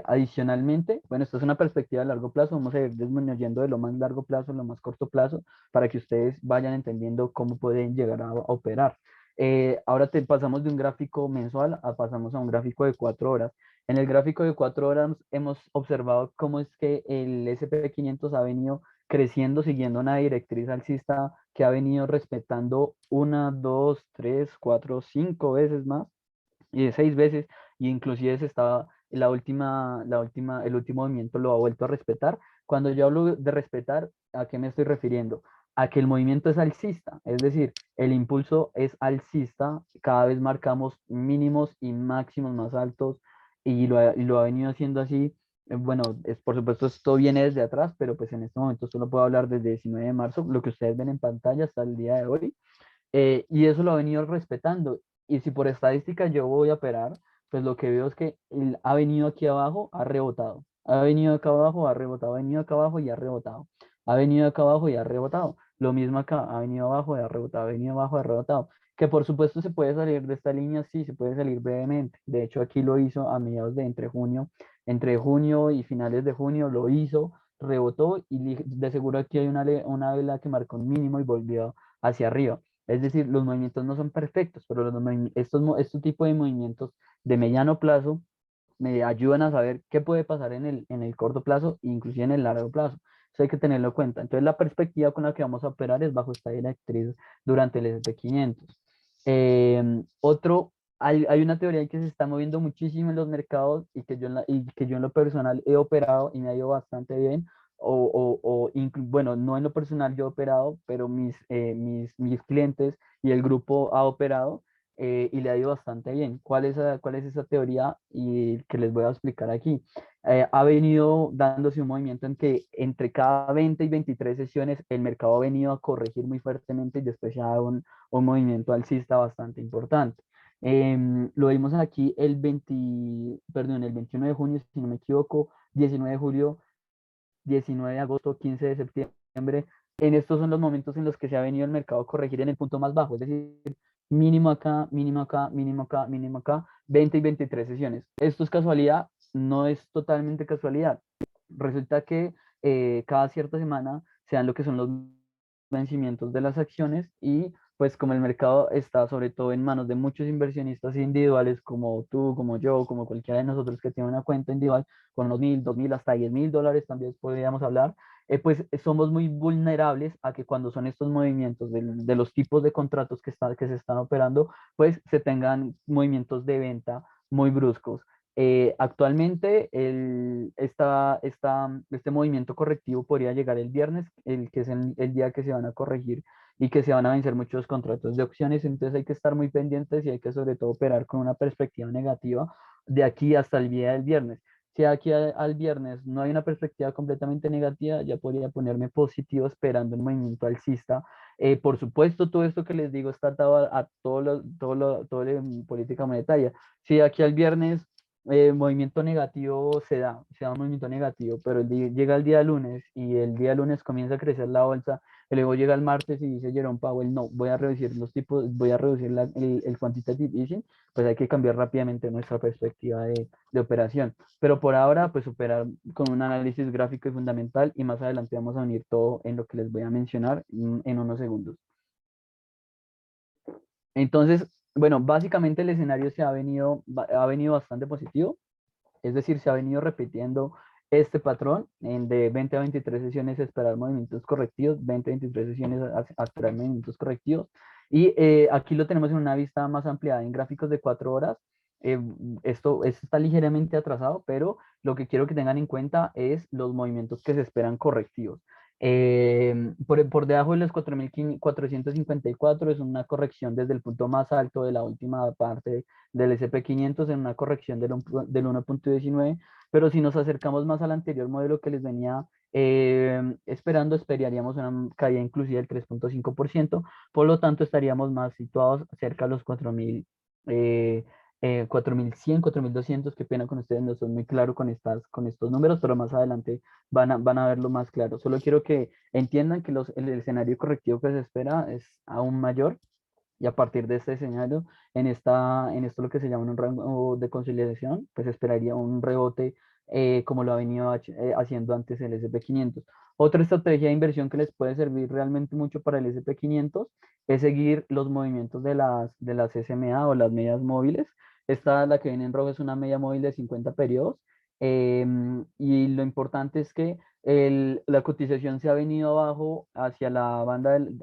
Adicionalmente, bueno, esto es una perspectiva de largo plazo, vamos a ir disminuyendo de lo más largo plazo a lo más corto plazo para que ustedes vayan entendiendo cómo pueden llegar a operar. Ahora pasamos de un gráfico mensual pasamos a un gráfico de 4 horas. En el gráfico de 4 horas hemos observado cómo es que el S&P 500 ha venido creciendo siguiendo una directriz alcista que ha venido respetando una, dos, tres, cuatro, cinco veces más y de 6 veces, y inclusive se estaba, el último movimiento lo ha vuelto a respetar. Cuando yo hablo de respetar, ¿a qué me estoy refiriendo? A que el movimiento es alcista, es decir, el impulso es alcista, cada vez marcamos mínimos y máximos más altos, y lo ha venido haciendo así. Bueno, por supuesto esto viene desde atrás, pero pues en este momento solo puedo hablar desde 19 de marzo, lo que ustedes ven en pantalla hasta el día de hoy, y eso lo ha venido respetando. Y si por estadística yo voy a operar, pues lo que veo es que él ha venido aquí abajo, ha rebotado. Ha venido acá abajo, ha rebotado, ha venido acá abajo y ha rebotado. Ha venido acá abajo y ha rebotado. Lo mismo acá, ha venido abajo y ha rebotado, ha venido abajo y ha rebotado. Que por supuesto se puede salir de esta línea, sí, se puede salir brevemente. De hecho, aquí lo hizo a mediados de entre junio y finales de junio, lo hizo, rebotó y de seguro aquí hay una vela que marcó un mínimo y volvió hacia arriba. Es decir, los movimientos no son perfectos, pero estos tipos de movimientos de mediano plazo me ayudan a saber qué puede pasar en el corto plazo e inclusive en el largo plazo. Eso hay que tenerlo en cuenta. Entonces, la perspectiva con la que vamos a operar es bajo esta directriz durante el S&P 500. Hay una teoría que se está moviendo muchísimo en los mercados y que yo en lo personal he operado y me ha ido bastante bien, bueno, no en lo personal yo he operado, pero mis clientes y el grupo ha operado, y le ha ido bastante bien. ¿Cuál es esa teoría y que les voy a explicar aquí? ha venido dándose un movimiento en que entre cada 20 y 23 sesiones el mercado ha venido a corregir muy fuertemente y después se ha dado un movimiento alcista bastante importante. Lo vimos aquí el 21 de junio, si no me equivoco, 19 de julio, 19 de agosto, 15 de septiembre. En estos son los momentos en los que se ha venido el mercado a corregir en el punto más bajo, es decir, mínimo acá, mínimo acá, mínimo acá, mínimo acá, 20 y 23 sesiones. Esto es casualidad, no es totalmente casualidad. Resulta que cada cierta semana se dan lo que son los vencimientos de las acciones y pues como el mercado está sobre todo en manos de muchos inversionistas individuales como tú, como yo, como cualquiera de nosotros que tiene una cuenta individual con unos 1.000, 2.000, hasta 10.000 dólares también podríamos hablar, pues somos muy vulnerables a que cuando son estos movimientos de los tipos de contratos que se están operando, pues se tengan movimientos de venta muy bruscos. Actualmente este movimiento correctivo podría llegar el viernes, que es el día que se van a corregir y que se van a vencer muchos contratos de opciones, entonces hay que estar muy pendientes y hay que sobre todo operar con una perspectiva negativa de aquí hasta el día del viernes. Si aquí al viernes no hay una perspectiva completamente negativa, ya podría ponerme positivo esperando un movimiento alcista. Por supuesto, todo esto que les digo está atado a todo lo de política monetaria. Si aquí al viernes movimiento negativo se da un movimiento negativo, pero llega el día lunes y el día lunes comienza a crecer la bolsa, y luego llega el martes y dice Jerome Powell, no, voy a reducir los tipos, voy a reducir el quantitative easing, pues hay que cambiar rápidamente nuestra perspectiva de operación. Pero por ahora, pues operar con un análisis gráfico y fundamental y más adelante vamos a unir todo en lo que les voy a mencionar en unos segundos. Entonces, bueno, básicamente el escenario ha venido bastante positivo. Es decir, se ha venido repitiendo este patrón de 20 a 23 sesiones esperar movimientos correctivos, 20 a 23 sesiones a esperar movimientos correctivos. Y aquí lo tenemos en una vista más ampliada en gráficos de 4 horas. Esto está ligeramente atrasado, pero lo que quiero que tengan en cuenta es los movimientos que se esperan correctivos. Por debajo de los 4.454 es una corrección desde el punto más alto de la última parte del SP 500 en una corrección del 1.19, pero si nos acercamos más al anterior modelo que les venía esperando, esperaríamos una caída inclusive del 3.5%, por lo tanto estaríamos más situados cerca de los 4.100, 4.200, qué pena con ustedes, no soy muy claro con estos números, pero más adelante van a verlo más claro. Solo quiero que entiendan que el escenario correctivo que se espera es aún mayor y a partir de este escenario, en esto lo que se llama un rango de consolidación, pues esperaría un rebote como lo ha venido haciendo antes el SP 500. Otra estrategia de inversión que les puede servir realmente mucho para el SP 500 es seguir los movimientos de las SMA o las medias móviles. Esta, la que viene en rojo, es una media móvil de 50 periodos. Y lo importante es que la cotización se ha venido abajo hacia la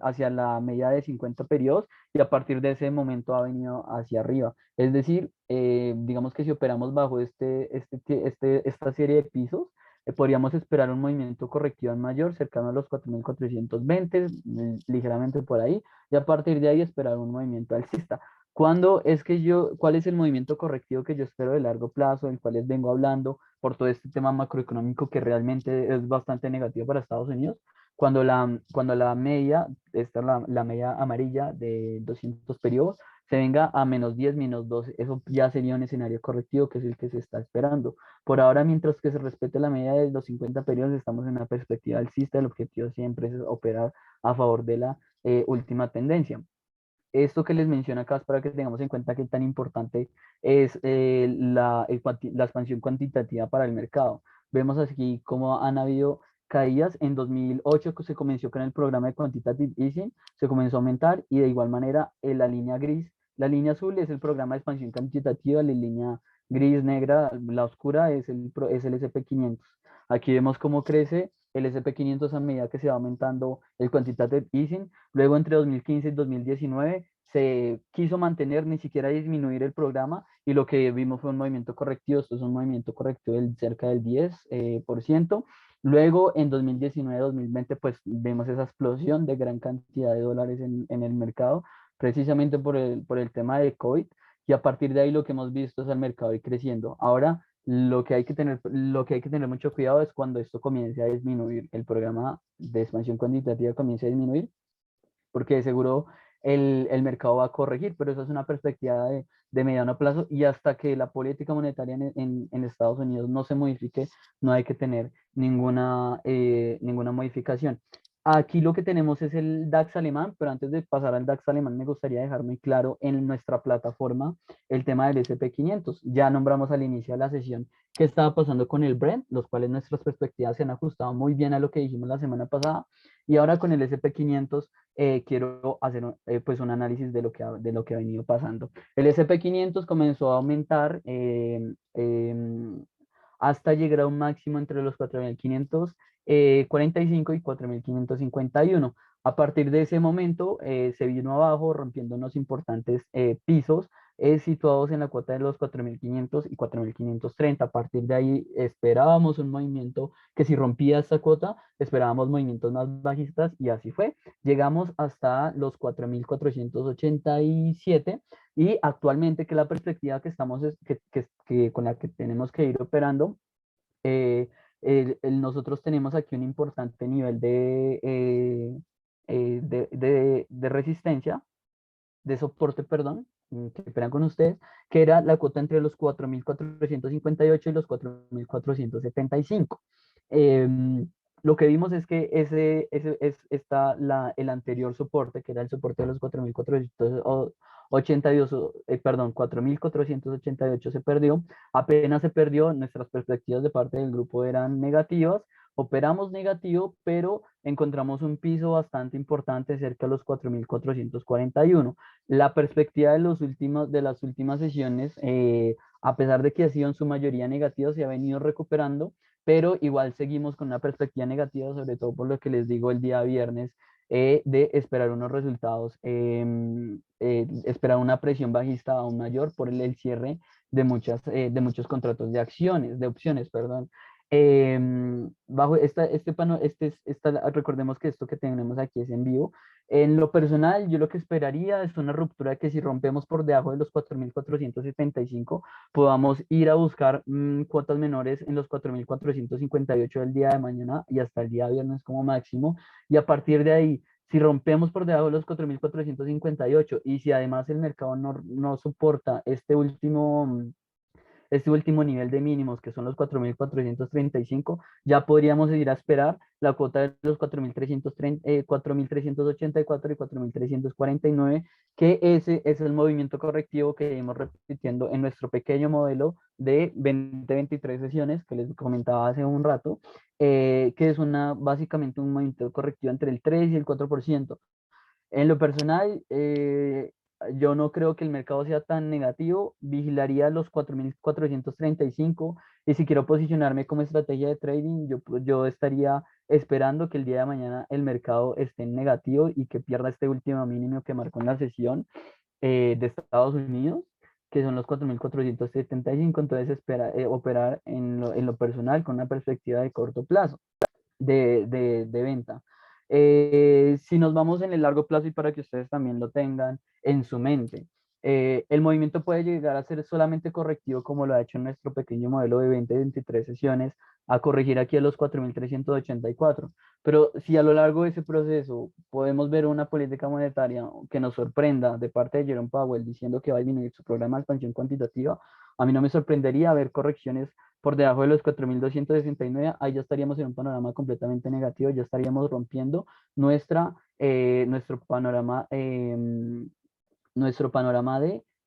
hacia la media de 50 periodos y a partir de ese momento ha venido hacia arriba. Es decir, digamos que si operamos bajo esta serie de pisos, podríamos esperar un movimiento correctivo en mayor, cercano a los 4.420, ligeramente por ahí, y a partir de ahí esperar un movimiento alcista. ¿Cuál es el movimiento correctivo que yo espero de largo plazo, del cual les vengo hablando por todo este tema macroeconómico que realmente es bastante negativo para Estados Unidos? Cuando la media, esta es la media amarilla de 200 periodos, se venga a -10, -12, eso ya sería un escenario correctivo que es el que se está esperando. Por ahora, mientras que se respete la media de los 50 periodos, estamos en una perspectiva alcista, el objetivo siempre es operar a favor de la última tendencia. Esto que les menciono acá es para que tengamos en cuenta que tan importante es la expansión cuantitativa para el mercado. Vemos aquí cómo han habido caídas. En 2008 que se comenzó con el programa de Quantitative Easing, se comenzó a aumentar y de igual manera en la línea gris, la línea azul es el programa de expansión cuantitativa, la línea gris negra, la oscura es el SP 500. Aquí vemos cómo crece el SP 500 a medida que se va aumentando el Quantitative Easing. Luego, entre 2015 y 2019, se quiso mantener, ni siquiera disminuir el programa, y lo que vimos fue un movimiento correctivo. Esto es un movimiento correctivo del cerca del 10%. Luego, en 2019-2020, pues vemos esa explosión de gran cantidad de dólares en el mercado, precisamente por el tema de COVID, y a partir de ahí lo que hemos visto es el mercado ir creciendo. Ahora, Lo que hay que tener mucho cuidado es cuando esto comience a disminuir, el programa de expansión cuantitativa comience a disminuir, porque de seguro el mercado va a corregir, pero esa es una perspectiva de mediano plazo y hasta que la política monetaria en Estados Unidos no se modifique, no hay que tener ninguna modificación. Aquí lo que tenemos es el DAX alemán, pero antes de pasar al DAX alemán me gustaría dejar muy claro en nuestra plataforma el tema del SP 500. Ya nombramos al inicio de la sesión qué estaba pasando con el Brent, los cuales nuestras perspectivas se han ajustado muy bien a lo que dijimos la semana pasada. Y ahora con el SP 500 quiero hacer pues un análisis de lo que ha venido pasando. El SP 500 comenzó a aumentar hasta llegar a un máximo entre los 4.545 y 4.551. A partir de ese momento se vino abajo rompiendo unos importantes pisos situados en la cuota de los 4.500 y 4.530. A partir de ahí esperábamos un movimiento que si rompía esta cuota, esperábamos movimientos más bajistas y así fue. Llegamos hasta los 4.487 y actualmente que la perspectiva que estamos con la que tenemos que ir operando, eh, nosotros tenemos aquí un importante nivel de resistencia, de soporte, perdón, que esperan con ustedes, que era la cuota entre los 4.458 y los 4.475. Em, lo que vimos es que el anterior soporte, que era el soporte de los 4.482, perdón, 4.488 se perdió. Apenas se perdió, nuestras perspectivas de parte del grupo eran negativas. Operamos negativo, pero encontramos un piso bastante importante cerca de los 4.441. La perspectiva de las últimas sesiones, a pesar de que ha sido en su mayoría negativa, se ha venido recuperando, pero igual seguimos con una perspectiva negativa, sobre todo por lo que les digo el día viernes, de esperar unos resultados, esperar una presión bajista aún mayor por el cierre de muchos contratos de acciones, de opciones, perdón. Bajo recordemos que esto que tenemos aquí es en vivo. En lo personal, yo lo que esperaría es una ruptura de que si rompemos por debajo de los 4.475 podamos ir a buscar cuotas menores en los 4.458 del día de mañana y hasta el día viernes como máximo. Y a partir de ahí, si rompemos por debajo de los 4.458 y si además el mercado no soporta este último nivel de mínimos, que son los 4.435, ya podríamos ir a esperar la cuota de los 4.384 y 4.349, que ese es el movimiento correctivo que iremos repitiendo en nuestro pequeño modelo de 20-23 sesiones que les comentaba hace un rato, que es básicamente un movimiento correctivo entre el 3 y el 4%. En lo personal, yo no creo que el mercado sea tan negativo. Vigilaría los 4.435 y si quiero posicionarme como estrategia de trading, yo estaría esperando que el día de mañana el mercado esté en negativo y que pierda este último mínimo que marcó en la sesión de Estados Unidos, que son los 4.475. Entonces, operar en lo personal con una perspectiva de corto plazo de venta. Si nos vamos en el largo plazo y para que ustedes también lo tengan en su mente, el movimiento puede llegar a ser solamente correctivo como lo ha hecho en nuestro pequeño modelo de 20-23 sesiones, a corregir aquí a los 4.384. Pero si a lo largo de ese proceso podemos ver una política monetaria que nos sorprenda de parte de Jerome Powell diciendo que va a disminuir su programa de expansión cuantitativa, a mí no me sorprendería ver correcciones por debajo de los 4.269, ahí ya estaríamos en un panorama completamente negativo, ya estaríamos rompiendo nuestro panorama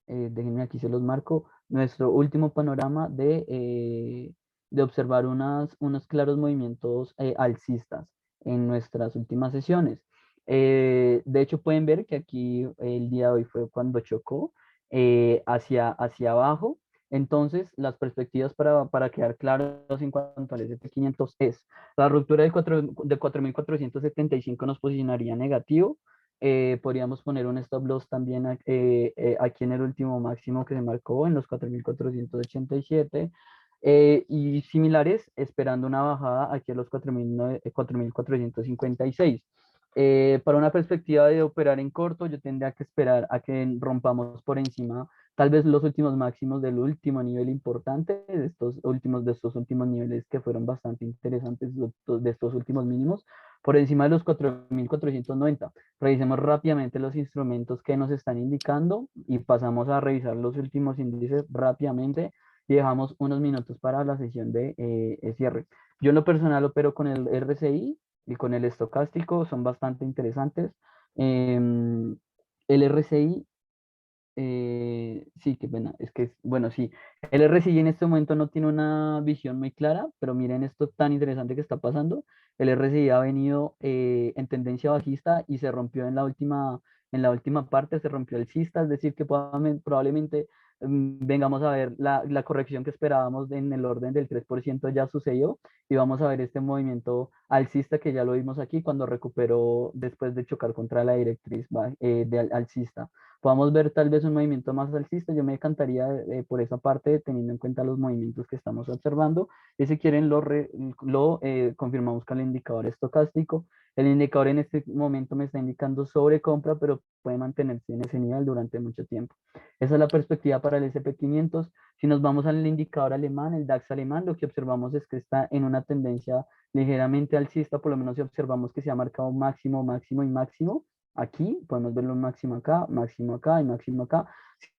déjenme aquí se los marco, nuestro último panorama de observar unos claros movimientos alcistas en nuestras últimas sesiones. De hecho, pueden ver que aquí el día de hoy fue cuando chocó hacia abajo. Entonces, las perspectivas para quedar claros en cuanto al S&P 500 es la ruptura de 4.475 nos posicionaría negativo. Podríamos poner un stop loss también aquí en el último máximo que se marcó en los 4.487 y similares, esperando una bajada aquí a los 4.456. Para una perspectiva de operar en corto, yo tendría que esperar a que rompamos por encima tal vez los últimos máximos del último nivel importante, de estos últimos niveles que fueron bastante interesantes, de estos últimos mínimos, por encima de los 4.490. Revisemos rápidamente los instrumentos que nos están indicando y pasamos a revisar los últimos índices rápidamente y dejamos unos minutos para la sesión de cierre. Yo en lo personal opero con el RSI y con el estocástico, son bastante interesantes. El RSI, sí, qué pena, es que, bueno, sí, el RSI en este momento no tiene una visión muy clara, pero miren esto tan interesante que está pasando. El RSI ha venido en tendencia bajista y se rompió en la última parte, se rompió el alcista, es decir, que probablemente vengamos a ver la corrección que esperábamos en el orden del 3% ya sucedió y vamos a ver este movimiento alcista que ya lo vimos aquí cuando recuperó después de chocar contra la directriz alcista. Podamos ver tal vez un movimiento más alcista, yo me encantaría por esa parte, teniendo en cuenta los movimientos que estamos observando, y si quieren lo confirmamos con el indicador estocástico. El indicador en este momento me está indicando sobrecompra, pero puede mantenerse en ese nivel durante mucho tiempo. Esa es la perspectiva para el S&P 500. Si nos vamos al indicador alemán, el DAX alemán, lo que observamos es que está en una tendencia ligeramente alcista, por lo menos si observamos que se ha marcado máximo, máximo y máximo. Aquí podemos verlo un máximo acá y máximo acá.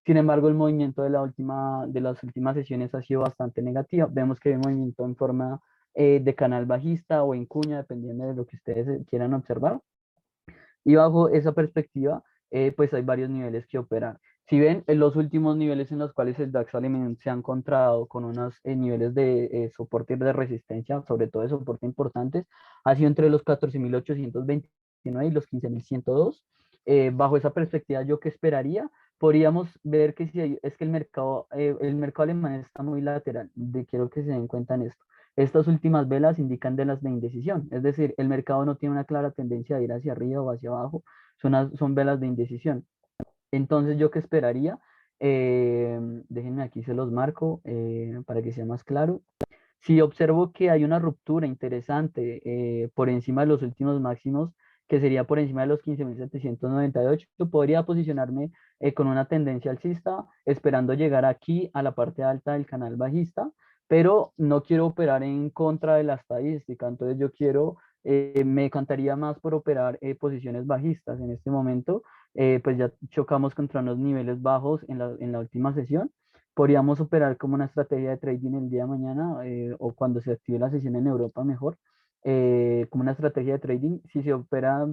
Sin embargo, el movimiento de las últimas sesiones ha sido bastante negativo. Vemos que hay movimiento en forma de canal bajista o en cuña, dependiendo de lo que ustedes quieran observar. Y bajo esa perspectiva, pues hay varios niveles que operar. Si ven, en los últimos niveles en los cuales el DAX alemán se ha encontrado con unos niveles de soporte y de resistencia, sobre todo de soporte importantes, ha sido entre los 14.829 y los 15.102. Bajo esa perspectiva, ¿yo qué esperaría? Podríamos ver que si es que el mercado alemán está muy lateral. Quiero que se den cuenta en esto. Estas últimas velas indican de las de indecisión, es decir, el mercado no tiene una clara tendencia de ir hacia arriba o hacia abajo, son velas de indecisión. Entonces, ¿yo qué esperaría? Déjenme aquí, se los marco para que sea más claro. Si observo que hay una ruptura interesante por encima de los últimos máximos, que sería por encima de los 15.798, podría posicionarme con una tendencia alcista, esperando llegar aquí a la parte alta del canal bajista, pero no quiero operar en contra de la estadística, entonces me decantaría más por operar posiciones bajistas en este momento, pues ya chocamos contra unos niveles bajos en la última sesión. Podríamos operar como una estrategia de trading el día de mañana o cuando se active la sesión en Europa mejor, como una estrategia de trading. Si se opera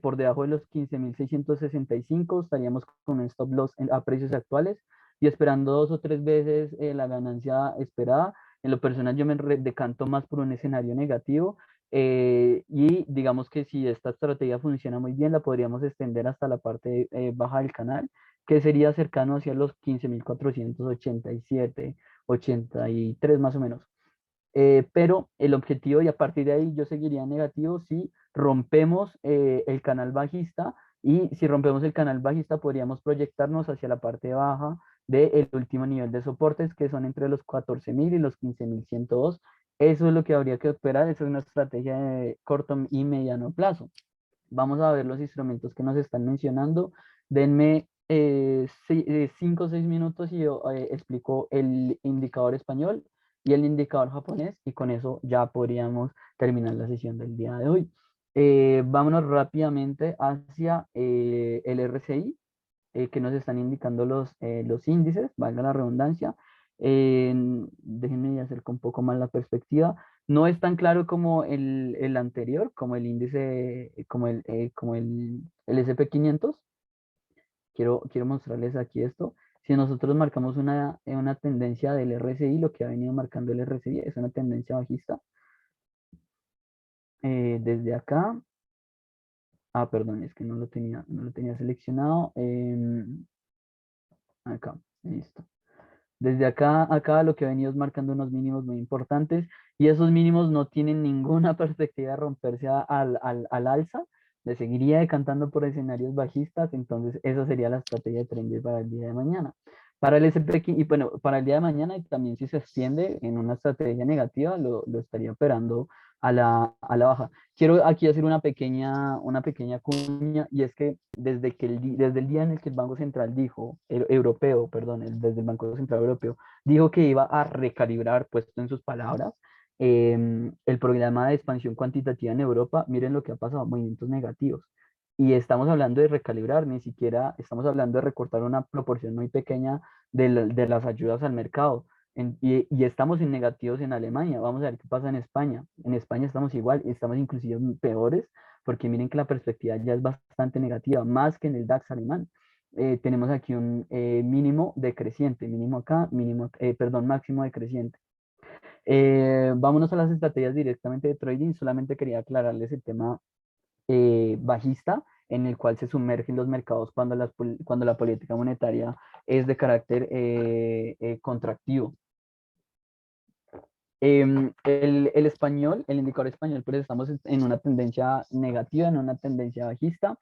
por debajo de los 15.665, estaríamos con un stop loss a precios actuales y esperando 2 o 3 veces la ganancia esperada. En lo personal yo me decanto más por un escenario negativo y digamos que si esta estrategia funciona muy bien, la podríamos extender hasta la parte baja del canal, que sería cercano hacia los 15.487, 83 más o menos. Pero el objetivo, y a partir de ahí yo seguiría negativo si rompemos el canal bajista, y si rompemos el canal bajista podríamos proyectarnos hacia la parte baja del último nivel de soportes, que son entre los 14.000 y los 15.102. Eso es lo que habría que esperar, eso es una estrategia de corto y mediano plazo. Vamos a ver los instrumentos que nos están mencionando. Denme 5 o 6 minutos y yo explico el indicador español y el indicador japonés, y con eso ya podríamos terminar la sesión del día de hoy. Vámonos rápidamente hacia el RSI, que nos están indicando los índices, valga la redundancia. Déjenme acercar un poco más la perspectiva. No es tan claro como el anterior, como el índice, el S&P 500. Quiero mostrarles aquí esto. Si nosotros marcamos una tendencia del RSI, lo que ha venido marcando el RSI es una tendencia bajista. Desde acá, perdón, es que no lo tenía seleccionado. Acá, listo. Desde acá lo que ha venido es marcando unos mínimos muy importantes, y esos mínimos no tienen ninguna perspectiva de romperse al alza. Le seguiría decantando por escenarios bajistas, entonces esa sería la estrategia de trendy para el día de mañana. Para el S&P, y bueno, para el día de mañana, y también si se extiende en una estrategia negativa, lo estaría operando a la baja. Quiero aquí hacer una pequeña cuña, y es que desde el día en el que el Banco Central dijo, europeo, perdón, desde el Banco Central Europeo, dijo que iba a recalibrar, puesto en sus palabras, el programa de expansión cuantitativa en Europa, miren lo que ha pasado, movimientos negativos. Y estamos hablando de recalibrar, ni siquiera estamos hablando de recortar una proporción muy pequeña de las ayudas al mercado. Y estamos en negativos en Alemania. Vamos a ver qué pasa en España. En España estamos igual, y estamos inclusive peores, porque miren que la perspectiva ya es bastante negativa, más que en el DAX alemán. Tenemos aquí un mínimo decreciente, mínimo acá, perdón, máximo decreciente. Vámonos a las estrategias directamente de trading. Solamente quería aclararles el tema bajista, en el cual se sumergen los mercados cuando la política monetaria es de carácter contractivo. El español, el indicador español, pues estamos en una tendencia negativa, en una tendencia bajista.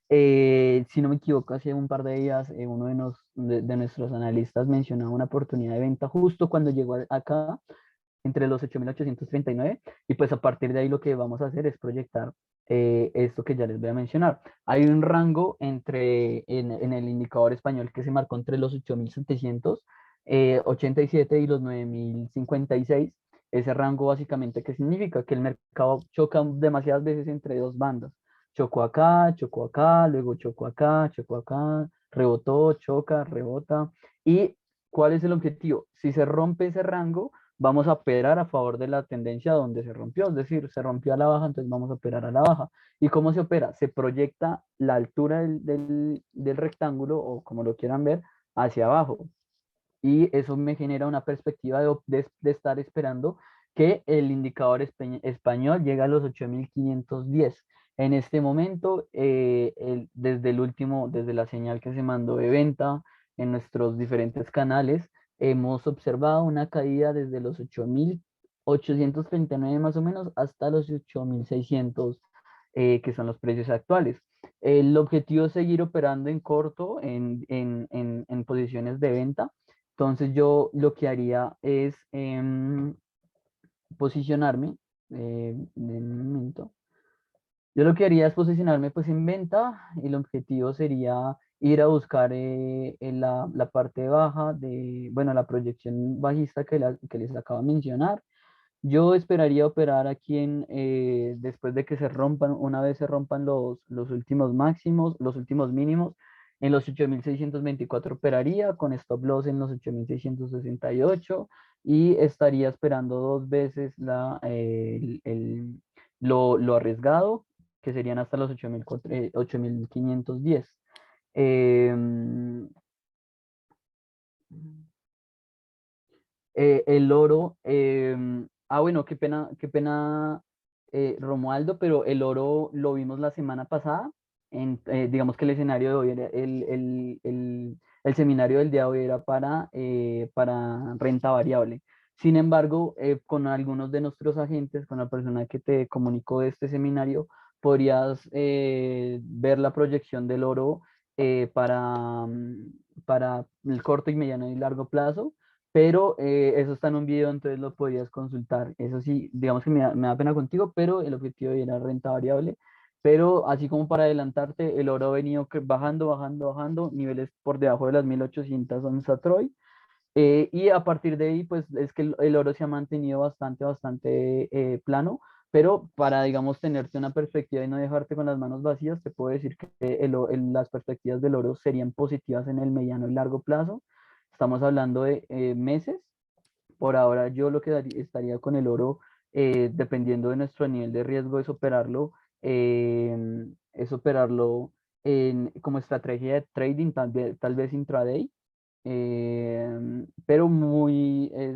Si no me equivoco, hace un par de días uno de nuestros analistas mencionaba una oportunidad de venta justo cuando llegó acá, entre los 8.839, y pues a partir de ahí lo que vamos a hacer es proyectar esto que ya les voy a mencionar. Hay un rango en el indicador español que se marcó entre los 8.787 y los 9.056. Ese rango básicamente, ¿qué significa? Que el mercado choca demasiadas veces entre dos bandas. Chocó acá, luego chocó acá, rebotó, choca, rebota. ¿Y cuál es el objetivo? Si se rompe ese rango, vamos a operar a favor de la tendencia donde se rompió, es decir, se rompió a la baja, entonces vamos a operar a la baja. ¿Y cómo se opera? Se proyecta la altura del rectángulo, o como lo quieran ver, hacia abajo. Y eso me genera una perspectiva de estar esperando que el indicador español llegue a los 8.510. En este momento, desde la señal que se mandó de venta en nuestros diferentes canales, hemos observado una caída desde los 8.839 más o menos hasta los 8.600, que son los precios actuales. El objetivo es seguir operando en corto en posiciones de venta. Entonces yo lo que haría es posicionarme, en un momento. Yo lo que haría es posicionarme pues en venta, y el objetivo sería ir a buscar en la parte baja bueno, la proyección bajista que les acabo de mencionar. Yo esperaría operar aquí después de que una vez se rompan los últimos máximos, los últimos mínimos, en los 8.624 operaría con stop loss en los 8.668, y estaría esperando dos veces lo arriesgado, que serían hasta los 8.510. Em, el oro, bueno, qué pena, Romualdo, pero el oro lo vimos la semana pasada. Digamos que el escenario de hoy era, el seminario del día de hoy era para renta variable. Sin embargo, con algunos de nuestros agentes, con la persona que te comunicó de este seminario, podrías ver la proyección del oro para el corto y mediano y largo plazo, pero eso está en un video, entonces lo podrías consultar. Eso sí, digamos que me da pena contigo, pero el objetivo era renta variable. Pero así como para adelantarte, el oro ha venido bajando, bajando, bajando, niveles por debajo de las 1.800 onzas Troy. Y a partir de ahí, pues es que el oro se ha mantenido bastante plano, pero para, digamos, tenerte una perspectiva y no dejarte con las manos vacías, te puedo decir que las perspectivas del oro serían positivas en el mediano y largo plazo. Estamos hablando de meses. Por ahora yo lo que estaría con el oro, dependiendo de nuestro nivel de riesgo, es operarlo como estrategia de trading, tal vez intraday, pero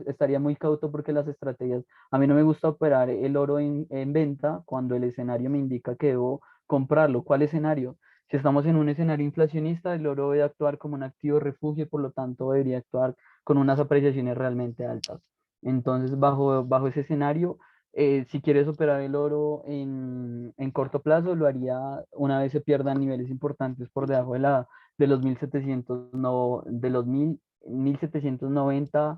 estaría muy cauto, porque las estrategias, a mí no me gusta operar el oro en venta cuando el escenario me indica que debo comprarlo. ¿Cuál escenario? Si estamos en un escenario inflacionista, el oro debe actuar como un activo refugio, por lo tanto debería actuar con unas apreciaciones realmente altas. Entonces, bajo ese escenario, si quieres operar el oro en corto plazo, lo haría una vez se pierdan niveles importantes por debajo de los 1.700, no, de los 1.790,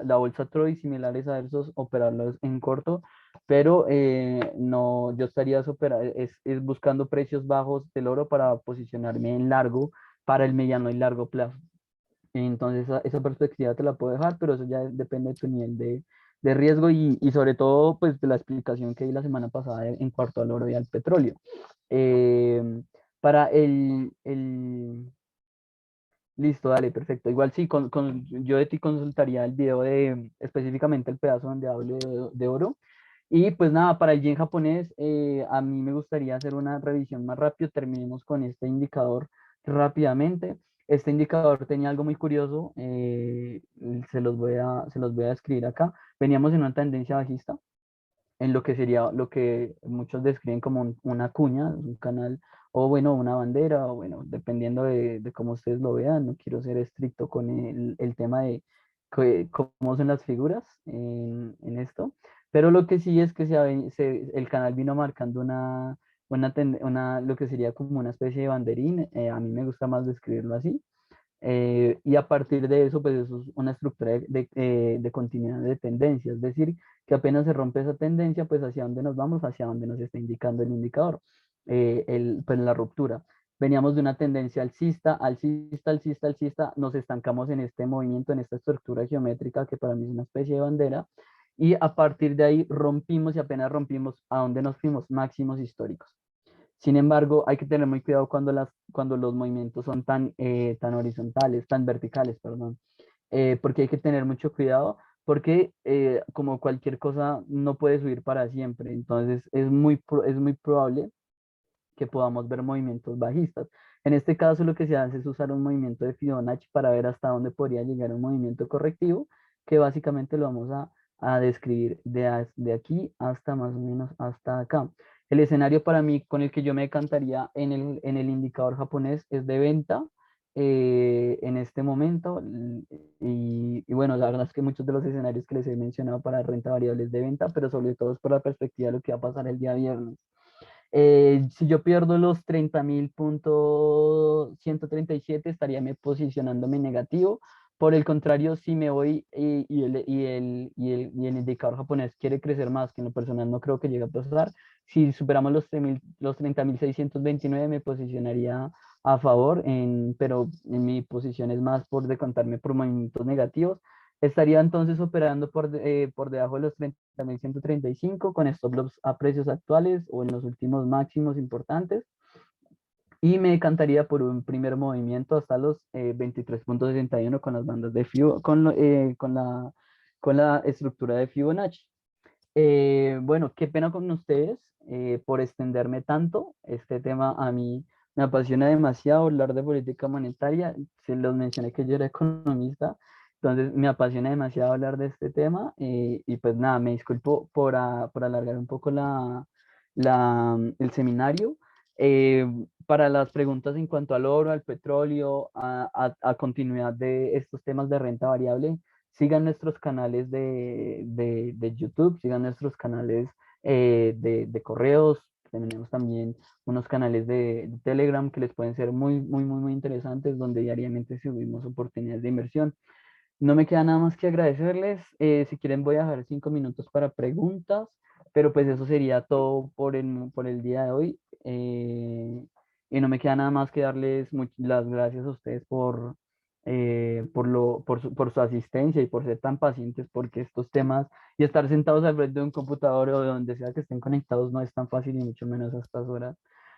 la bolsa Troy, similares a esos, operarlos en corto. pero no, yo estaría es buscando precios bajos del oro para posicionarme en largo para el mediano y largo plazo. Entonces, esa perspectiva te la puedo dejar, pero eso ya depende de tu nivel de riesgo y sobre todo, pues, de la explicación que di la semana pasada en cuanto al oro y al petróleo. Eh, para Listo, dale, perfecto. Igual sí, yo de ti consultaría el video de específicamente el pedazo donde hablo de oro. Y pues nada, para el yen japonés, a mí me gustaría hacer una revisión más rápido. Terminemos con este indicador rápidamente. Este indicador tenía algo muy curioso, se los voy a escribir acá. Veníamos en una tendencia bajista, en lo que sería lo que muchos describen como una cuña, un canal, o bueno, una bandera, o bueno, dependiendo de cómo ustedes lo vean. No quiero ser estricto con el tema de cómo son las figuras en esto, pero lo que sí es que el canal vino marcando lo que sería como una especie de banderín. A mí me gusta más describirlo así. Y a partir de eso, pues eso es una estructura de continuidad de tendencia, es decir, que apenas se rompe esa tendencia, pues hacia dónde nos vamos, hacia dónde nos está indicando el indicador, pues la ruptura. Veníamos de una tendencia alcista, alcista, alcista, alcista, nos estancamos en este movimiento, en esta estructura geométrica que para mí es una especie de bandera, y a partir de ahí rompimos y apenas rompimos, ¿a dónde nos fuimos? Máximos históricos. Sin embargo, hay que tener muy cuidado cuando los movimientos son tan horizontales, tan verticales, perdón, porque hay que tener mucho cuidado porque como cualquier cosa no puede subir para siempre. Entonces es muy probable que podamos ver movimientos bajistas. En este caso lo que se hace es usar un movimiento de Fibonacci para ver hasta dónde podría llegar un movimiento correctivo, que básicamente lo vamos a describir de aquí hasta más o menos hasta acá. El escenario para mí con el que yo me decantaría en el indicador japonés es de venta en este momento. Y bueno, la verdad es que muchos de los escenarios que les he mencionado para renta variable es de venta, pero sobre todo es por la perspectiva de lo que va a pasar el día viernes. Si yo pierdo los 30.137, estaría me posicionándome negativo. Por el contrario, si me voy y el indicador japonés quiere crecer más, que en lo personal no creo que llegue a pasar, si superamos los 30.629, me posicionaría a favor, pero en mi posición es más por decontarme por movimientos negativos. Estaría entonces operando por debajo de los 30.135 con stop loss a precios actuales o en los últimos máximos importantes. Y me decantaría por un primer movimiento hasta los 23.61 con las bandas de con la estructura de Fibonacci. Bueno, qué pena con ustedes por extenderme tanto. Este tema a mí me apasiona demasiado hablar de política monetaria. Se los mencioné que yo era economista, entonces me apasiona demasiado hablar de este tema. Y pues nada, me disculpo por alargar un poco el seminario. Eh, para las preguntas en cuanto al oro, al petróleo, a continuidad de estos temas de renta variable, sigan nuestros canales de YouTube, sigan nuestros canales de correos. Tenemos también unos canales de Telegram que les pueden ser muy, muy, muy, muy interesantes, donde diariamente subimos oportunidades de inversión. No me queda nada más que agradecerles. Si quieren, voy a dejar 5 minutos para preguntas, pero pues eso sería todo por el día de hoy. Y no me queda nada más que darles las gracias a ustedes por su asistencia y por ser tan pacientes, porque estos temas y estar sentados al frente de un computador o de donde sea que estén conectados no es tan fácil y mucho menos a estas horas.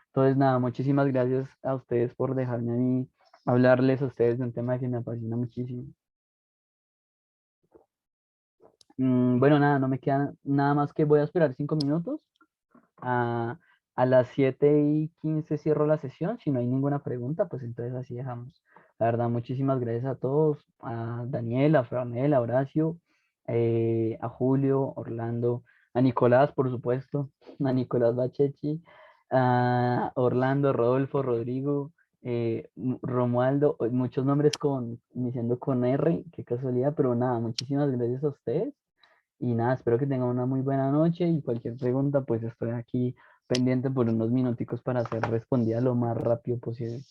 Entonces, nada, muchísimas gracias a ustedes por dejarme a mí hablarles a ustedes de un tema que me apasiona muchísimo. Bueno, nada, no me queda nada más que voy a esperar 5 minutos. A, a las 7:15 cierro la sesión. Si no hay ninguna pregunta, pues entonces así dejamos. La verdad, muchísimas gracias a todos, a Daniel, a Franel, a Horacio, a Julio, Orlando, a Nicolás, por supuesto, a Nicolás Bachechi, a Orlando, Rodolfo, Rodrigo, Romualdo, muchos nombres iniciando con R, qué casualidad, pero nada, muchísimas gracias a ustedes. Y nada, espero que tengan una muy buena noche y cualquier pregunta, pues estoy aquí pendiente por unos minuticos para ser respondida lo más rápido posible.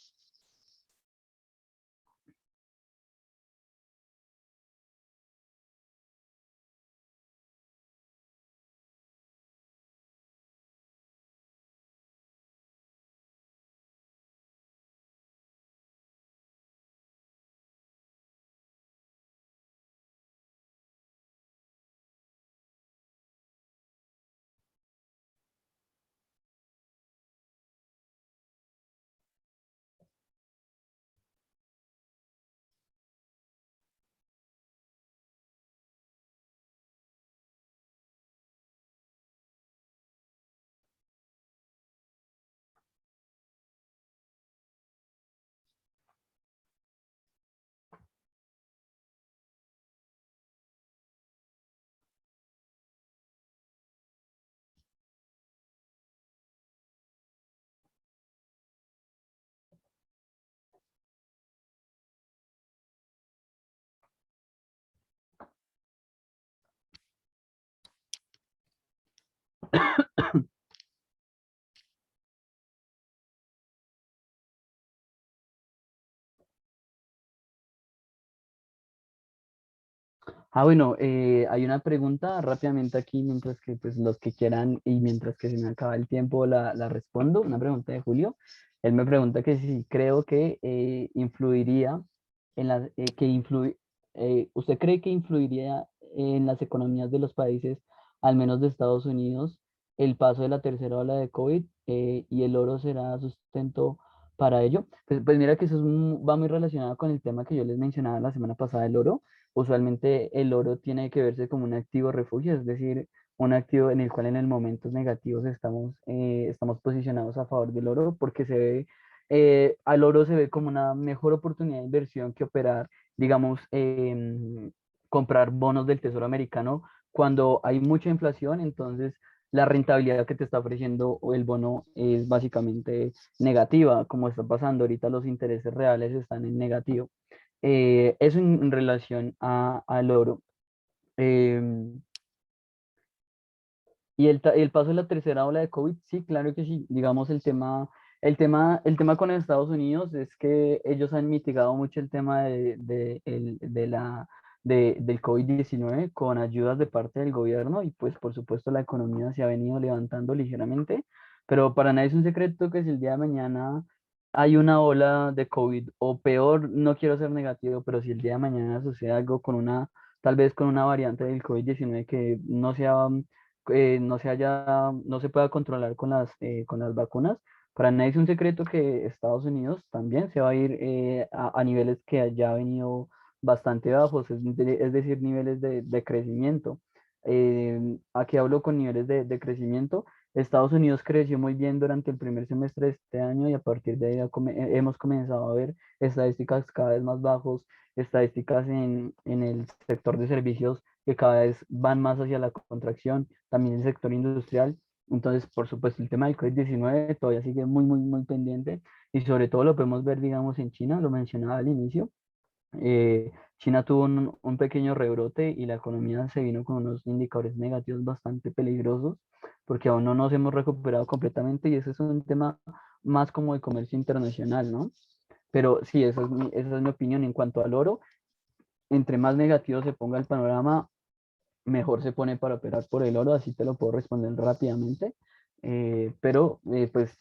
Bueno, hay una pregunta rápidamente aquí, mientras que pues los que quieran y mientras que se me acaba el tiempo la respondo. Una pregunta de Julio. Él me pregunta que si creo que influiría en las, ¿usted cree que influiría en las economías de los países, al menos de Estados Unidos, el paso de la tercera ola de COVID y el oro será sustento para ello? Pues mira que eso va muy relacionado con el tema que yo les mencionaba la semana pasada, el oro. Usualmente el oro tiene que verse como un activo refugio, es decir, un activo en el cual en el momentos negativos estamos posicionados a favor del oro porque al oro se ve como una mejor oportunidad de inversión que operar, digamos, comprar bonos del Tesoro americano cuando hay mucha inflación. Entonces la rentabilidad que te está ofreciendo el bono es básicamente negativa, como está pasando ahorita, los intereses reales están en negativo. Eso en relación al oro. Em, y el paso de la tercera ola de COVID, sí, claro que sí. Digamos, el tema con Estados Unidos es que ellos han mitigado mucho el tema del COVID-19 con ayudas de parte del gobierno y pues por supuesto la economía se ha venido levantando ligeramente, pero para nadie es un secreto que si el día de mañana hay una ola de COVID o peor, no quiero ser negativo, pero si el día de mañana sucede algo tal vez con una variante del COVID-19 que no se pueda controlar con las vacunas. Para nadie es un secreto que Estados Unidos también se va a ir a niveles que ya ha venido bastante bajos, es decir, niveles de crecimiento. Aquí hablo con niveles de crecimiento. Estados Unidos creció muy bien durante el primer semestre de este año y a partir de ahí hemos comenzado a ver estadísticas cada vez más bajos, estadísticas en el sector de servicios que cada vez van más hacia la contracción, también el sector industrial. Entonces, por supuesto, el tema del COVID-19 todavía sigue muy, muy, muy pendiente y sobre todo lo podemos ver, digamos, en China, lo mencionaba al inicio. China tuvo un pequeño rebrote y la economía se vino con unos indicadores negativos bastante peligrosos porque aún no nos hemos recuperado completamente y ese es un tema más como de comercio internacional, ¿no? Pero sí, esa es mi opinión en cuanto al oro. Entre más negativo se ponga el panorama, mejor se pone para operar por el oro, así te lo puedo responder rápidamente. Pero pues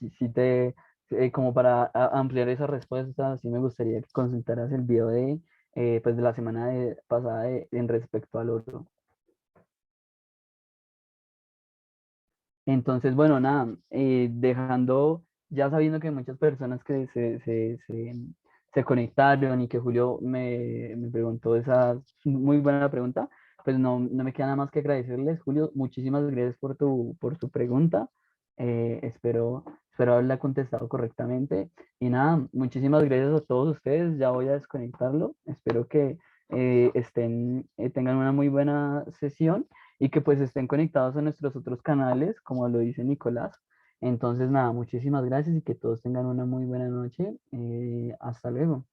como para ampliar esa respuesta, sí me gustaría que consultaras el video pues de la semana pasada en respecto al oro. Entonces, bueno, nada, ya sabiendo que muchas personas que se conectaron y que Julio me preguntó esa muy buena pregunta, pues no me queda nada más que agradecerles, Julio, muchísimas gracias por tu pregunta. Espero haberla contestado correctamente. Y nada, muchísimas gracias a todos ustedes, ya voy a desconectarlo, espero que tengan una muy buena sesión y que pues estén conectados a nuestros otros canales, como lo dice Nicolás. Entonces, nada, muchísimas gracias y que todos tengan una muy buena noche. Hasta luego.